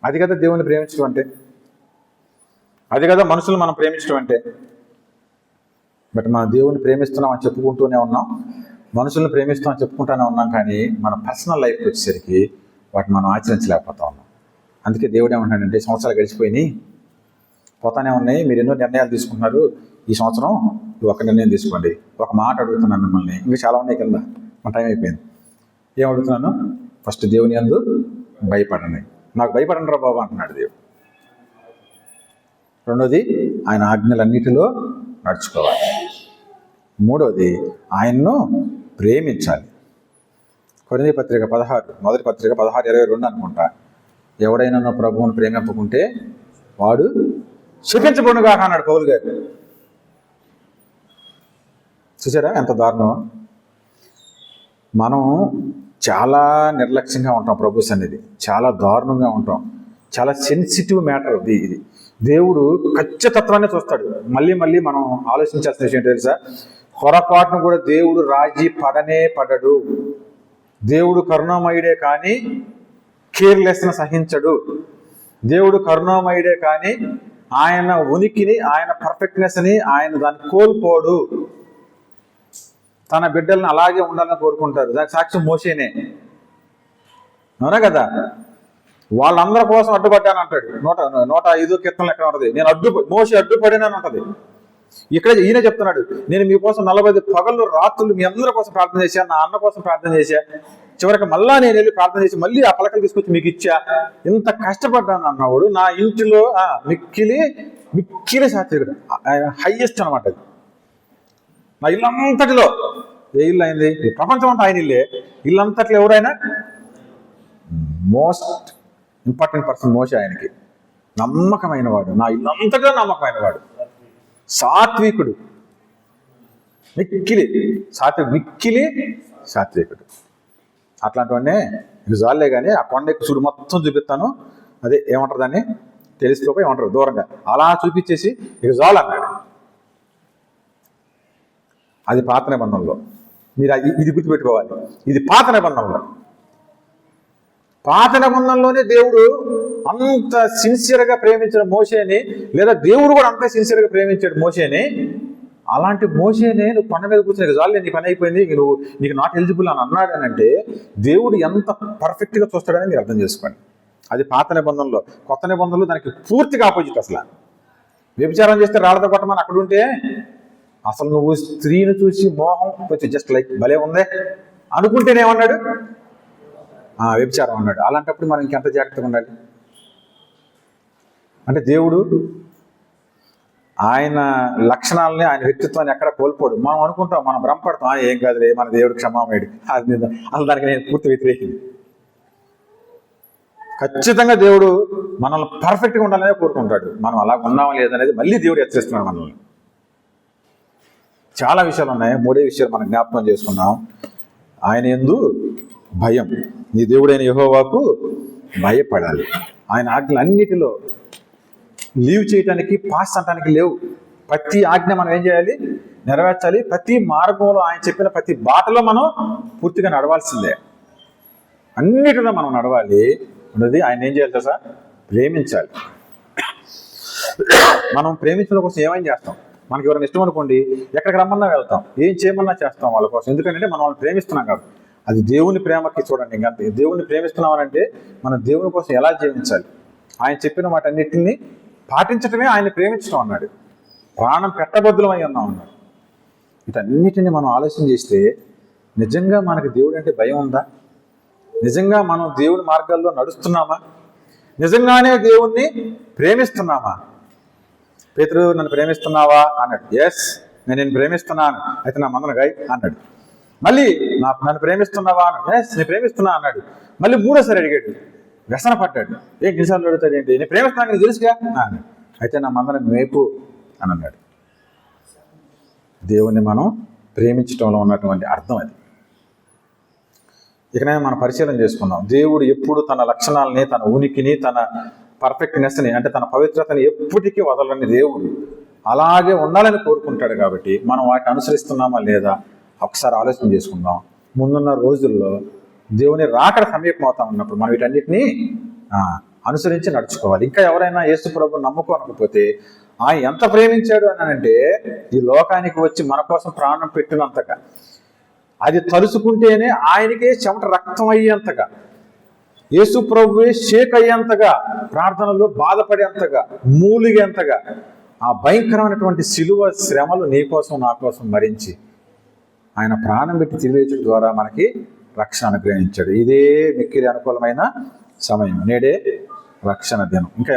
అది కదా దేవుని ప్రేమించడం అంటే, అది కదా మనుషులు మనం ప్రేమించడం అంటే. బట్ మనం దేవుని ప్రేమిస్తున్నాం అని చెప్పుకుంటూనే ఉన్నాం, మనుషులను ప్రేమిస్తామని చెప్పుకుంటూనే ఉన్నాం, కానీ మన పర్సనల్ లైఫ్కి వచ్చేసరికి వాటిని మనం ఆచరించలేకపోతా ఉన్నాం. అందుకే దేవుడు ఏమంటాడంటే, సంవత్సరాలు గడిచిపోయినాయి, పోతానే ఉన్నాయి, మీరు ఎన్నో నిర్ణయాలు తీసుకుంటున్నారు, ఈ సంవత్సరం ఒక నిర్ణయం తీసుకోండి. ఒక మాట అడుగుతున్నాను మిమ్మల్ని, ఇంకా చాలా ఉన్నాయి కింద, మన టైం అయిపోయింది. ఏం అడుగుతున్నాను? ఫస్ట్ దేవుని యందు భయపడండి. నాకు భయపడండి రా బాబు అంటున్నాడు దేవుడు. రెండోది, ఆయన ఆజ్ఞలన్నిటిలో నడుచుకోవాలి. మూడోది, ఆయన్ను ప్రేమించాలి. కొరింథీ పత్రిక 16, మొదటి పత్రిక 16:22 అనుకుంటా. ఎవడైనా ప్రభువును ప్రేమింపకుంటే వాడు శపించబడునుగా అన్నాడు పౌలు గారు. చూసారా ఎంత దారుణం? మనం చాలా నిర్లక్ష్యంగా ఉంటాం ప్రభు సన్నిధి, చాలా దారుణంగా ఉంటాం. చాలా సెన్సిటివ్ మ్యాటర్ ఇది. దేవుడు ఖచ్చితత్వాన్ని చూస్తాడు. మళ్ళీ మళ్ళీ మనం ఆలోచించాల్సిన విషయం తెలుసా? పొరపాటును కూడా దేవుడు రాజీ పడడు. దేవుడు కరుణామయుడే కానీ కేర్లెస్ను సహించడు. దేవుడు కరుణామయుడే కానీ ఆయన ఉనికిని, ఆయన పర్ఫెక్ట్నెస్ని ఆయన దాన్ని కోల్పోడు. తన బిడ్డలను అలాగే ఉండాలని కోరుకుంటారు. దానికి సాక్ష్యం మోషేనే, అవునా కదా? వాళ్ళందరి కోసం అడ్డుపడ్డాను అంటాడు. 105 కీర్తనలు ఎక్కడ ఉంటుంది? నేను మోషే అడ్డుపడినాను అంటది. ఇక్కడ ఈయన చెప్తున్నాడు, నేను మీకోసం 40 పగళ్ళు రాత్రులు మీ అందరి కోసం ప్రార్థన చేశా, నా అన్న కోసం ప్రార్థన చేశా, చివరికి మళ్ళా నేను వెళ్ళి ప్రార్థన చేసి మళ్ళీ ఆ పలకలు తీసుకొచ్చి మీకు ఇచ్చా. ఇంత కష్టపడ్డాను అన్నవాడు నా ఇంటిలో మిక్కిలి సాత్వికుడు, హైయెస్ట్ అనమాట. నా ఇల్లంతటిలో ఏ ఇల్లు అయింది? ఈ ప్రపంచం అంతా ఆయన ఇల్లే. ఇల్లంతట్లో ఎవరైనా మోస్ట్ ఇంపార్టెంట్ పర్సన్ మోషే. ఆయనకి నమ్మకమైన వాడు, నా ఇల్లంతటిలో నమ్మకమైన వాడు, సాత్వికుడు, మిక్కిలి సాత్వికుడు. అట్లాంటివన్నీ ఇది జాలే. కానీ ఆ కొండ ఎక్కువ చూడు మొత్తం చూపిస్తాను, అదే ఏమంటారు దాన్ని, తెలిసిపోయి ఏమంటారు దూరంగా అలా చూపించేసి ఇక జాల్ అన్నాడు. అది పాత నిబంధనలో. మీరు ఇది గుర్తుపెట్టుకోవాలి, ఇది పాత నిబంధనలో. పాత నిబంధనలోనే దేవుడు అంత సిన్సియర్గా ప్రేమించిన మోషేని, లేదా దేవుడు కూడా అంత సిన్సియర్గా ప్రేమించాడు మోషేని. అలాంటి మోషేనే నువ్వు కొండ మీద కూర్చొని జాలి నీ పని అయిపోయింది, నీకు నాట్ ఎలిజిబుల్ అని అన్నాడు అని అంటే దేవుడు ఎంత పర్ఫెక్ట్గా చూస్తాడని మీరు అర్థం చేసుకోండి. అది పాత నిబంధనలో. కొత్త నిబంధనలో దానికి పూర్తిగా ఆపోజిట్. అసలు వ్యభిచారం చేస్తే రాళ్ళతో కొట్టమని అక్కడ ఉంటే, అసలు నువ్వు స్త్రీని చూసి మోహం వచ్చి జస్ట్ లైక్ భలే ఉందే అనుకుంటేనేమన్నాడు? వ్యభిచారం అన్నాడు. అలాంటప్పుడు మనం ఇంకెంత జాగ్రత్తగా ఉండాలి? అంటే దేవుడు ఆయన లక్షణాలని, ఆయన వ్యక్తిత్వాన్ని ఎక్కడ కోల్పోడు. మనం అనుకుంటాం, మనం భ్రమపడతాం, ఏం కాదులే మన దేవుడు క్షమామయుడు. అసలు దానికి నేను పూర్తి వ్యతిరేకింది. ఖచ్చితంగా దేవుడు మనల్ని పర్ఫెక్ట్గా ఉండాలనే కోరుకుంటాడు. మనం అలా ఉన్నామా లేదనేది మళ్ళీ దేవుడు హెచ్చరిస్తున్నాడు మనల్ని. చాలా విషయాలు ఉన్నాయి. 3 విషయాలు మనం జ్ఞాపకం చేసుకున్నాం. ఆయన యందు భయం. నీ దేవుడైన యెహోవాకు భయపడాలి. ఆయన ఆజ్ఞలన్నిటిలో లీవ్ చేయటానికి, పాస్ అంటానికి లేవు. ప్రతి ఆజ్ఞ మనం ఏం చేయాలి? నెరవేర్చాలి. ప్రతి మార్గంలో ఆయన చెప్పిన ప్రతి బాటలో మనం పూర్తిగా నడవాల్సిందే. అన్నిటిలో మనం నడవాలి. ఉన్నది ఆయన ఏం చేయాలి తెలుసా? ప్రేమించాలి. మనం ప్రేమించడం కోసం ఏమైనా చేస్తాం. మనకి ఎవరైనా ఇష్టం అనుకోండి, ఎక్కడికి రమ్మన్నా వెళ్తాం, ఏం చేయమన్నా చేస్తాం వాళ్ళ కోసం. ఎందుకంటే మనం వాళ్ళని ప్రేమిస్తున్నాం కాబట్టి. అది దేవుని ప్రేమకి చూడండి. ఇంకా దేవుని ప్రేమిస్తున్నామనంటే మనం దేవుని కోసం ఎలా జీవించాలి, ఆయన చెప్పిన వాటన్నిటిని పాటించడమే ఆయన ప్రేమించడం అన్నాడు. ప్రాణం పెట్టబద్దులమై ఉన్నాం అన్నాడు. వీటన్నిటిని మనం ఆలోచన చేస్తే నిజంగా మనకి దేవుడు అంటే భయం ఉందా? నిజంగా మనం దేవుని మార్గాల్లో నడుస్తున్నామా? నిజంగానే దేవుణ్ణి ప్రేమిస్తున్నామా? పేతురు, నన్ను ప్రేమిస్తున్నావా అన్నాడు. ఎస్, నేను ప్రేమిస్తున్నాను. అయితే నా మందన గాయ అన్నాడు. మళ్ళీ నన్ను ప్రేమిస్తున్నావా అన్నాడు. ఎస్, నేను ప్రేమిస్తున్నా అన్నాడు. మళ్ళీ మూడోసారి అడిగాడు, వ్యసన పడ్డాడు. ఎన్నిసార్లు అడుగుతాడు ఏంటి? నేను ప్రేమిస్తున్నాను నీకు తెలుసుగా అన్నాడు. అయితే నా మందన మేపు అని అన్నాడు. దేవుణ్ణి మనం ప్రేమించడంలో ఉన్నటువంటి అర్థం అది. ఇకనే మనం పరిశీలన చేసుకున్నాం. దేవుడు ఎప్పుడు తన లక్షణాలని, తన ఉనికిని, తన పర్ఫెక్ట్నెస్ని, అంటే తన పవిత్రతని ఎప్పటికీ వదలని దేవుడు అలాగే ఉండాలని కోరుకుంటాడు. కాబట్టి మనం వాటిని అనుసరిస్తున్నామా లేదా ఒకసారి ఆలోచన చేసుకుందాం. ముందున్న రోజుల్లో దేవుని రాకడ సమీపం అవుతా ఉన్నప్పుడు మనం వీటన్నిటినీ అనుసరించి నడుచుకోవాలి. ఇంకా ఎవరైనా యేసు ప్రభువుని నమ్ముకోనకపోతే ఆయన ఎంత ప్రేమించాడు అని అంటే, ఈ లోకానికి వచ్చి మన కోసం ప్రాణం పెట్టినంతగా, అది తలుచుకుంటేనే ఆయనకే చెమట రక్తం అయ్యేంతగా, యేసు ప్రభువే షేక్ అయ్యేంతగా, ప్రార్థనలో బాధపడేంతగా, మూలిగేంతగా ఆ భయంకరమైనటువంటి శిలువ శ్రమలు నీ కోసం నా కోసం భరించి ఆయన ప్రాణం పెట్టి తిరిగేయడం ద్వారా మనకి రక్షణ అనుగ్రహించాడు. ఇదే మిక్కిలి అనుకూలమైన సమయం. నేడే రక్షణ దినం. ఇంకా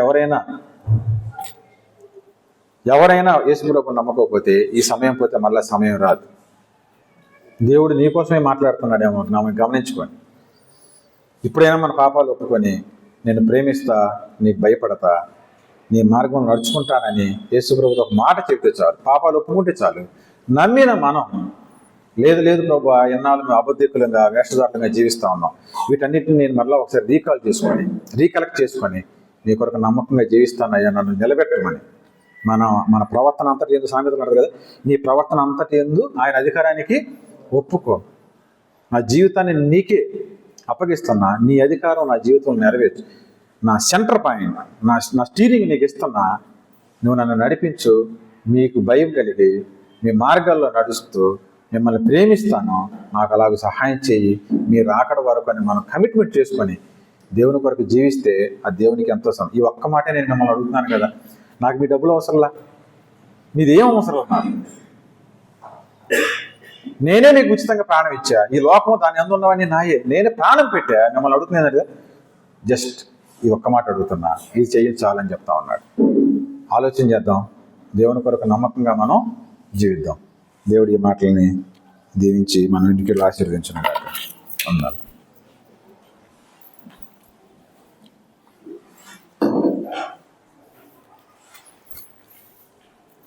ఎవరైనా యేసు ప్రభువుని నమ్మకపోతే ఈ సమయం పోతే మళ్ళీ సమయం రాదు. దేవుడు నీకోసమే మాట్లాడుతున్నాడేమో గమనించుకోండి. ఇప్పుడైనా మన పాపాలు ఒప్పుకొని నేను ప్రేమిస్తా, నీకు భయపడతా, నీ మార్గం నడుచుకుంటానని యేసు ప్రభువుతో ఒక మాట చెప్తే చాలు. పాపాలు ఒప్పుకుంటే చాలు. నమ్మిన మనం లేదు ప్రభు, ఎన్నాళ్ళు మేము అబద్ధికులంగా, వేషధారులంగా జీవిస్తూ ఉన్నాం, వీటన్నిటిని నేను మరలా ఒకసారి రీకలెక్ట్ చేసుకొని నీ కొరకు నమ్మకంగా జీవిస్తానయ్యా, నన్ను నిలబెట్టమని మన ప్రవర్తన అంతటి ఎందు, సామెతలు అంటారు కదా, నీ ప్రవర్తన అంతటి ఎందు ఆయన అధికారానికి ఒప్పుకో. నా జీవితాన్ని నీకే అప్పగిస్తున్నా, నీ అధికారం నా జీవితంలో నెరవేర్చు, నా సెంటర్ పాయింట్, నా స్టీరింగ్ నీకు ఇస్తున్నా, నువ్వు నన్ను నడిపించు, మీకు భయం కలిగి మీ మార్గాల్లో నడుస్తూ మిమ్మల్ని ప్రేమిస్తాను, నాకు అలాగ సహాయం చేయి, మీరు రాకడ వరకు అని మనం కమిట్మెంట్ చేసుకొని దేవుని కొరకు జీవిస్తే ఆ దేవునికి ఎంతో ఈ ఒక్క మాటే నేను మిమ్మల్ని అడుగుతున్నాను కదా. నాకు మీ డబ్బులు అవసరంలా, మీదేం అవసరం నాకు, నేనే మీకు ఉచితంగా ప్రాణం ఇచ్చా, ఈ లోకం దాని అందు ఉన్నవన్నీ నాయే, నేనే ప్రాణం పెట్టా, మిమ్మల్ని అడుగుతున్నాను కదా. జస్ట్ ఈ ఒక్క మాట అడుగుతున్నా, ఇది చేయించాలని చెప్తా ఉన్నాడు. ఆలోచన చేద్దాం, దేవుని కొరకు నమ్మకంగా మనం జీవిద్దాం. దేవుడి ఈ మాటలని దీవించి మనం ఇంటికి ఆశీర్వదించిన ఉండాలి.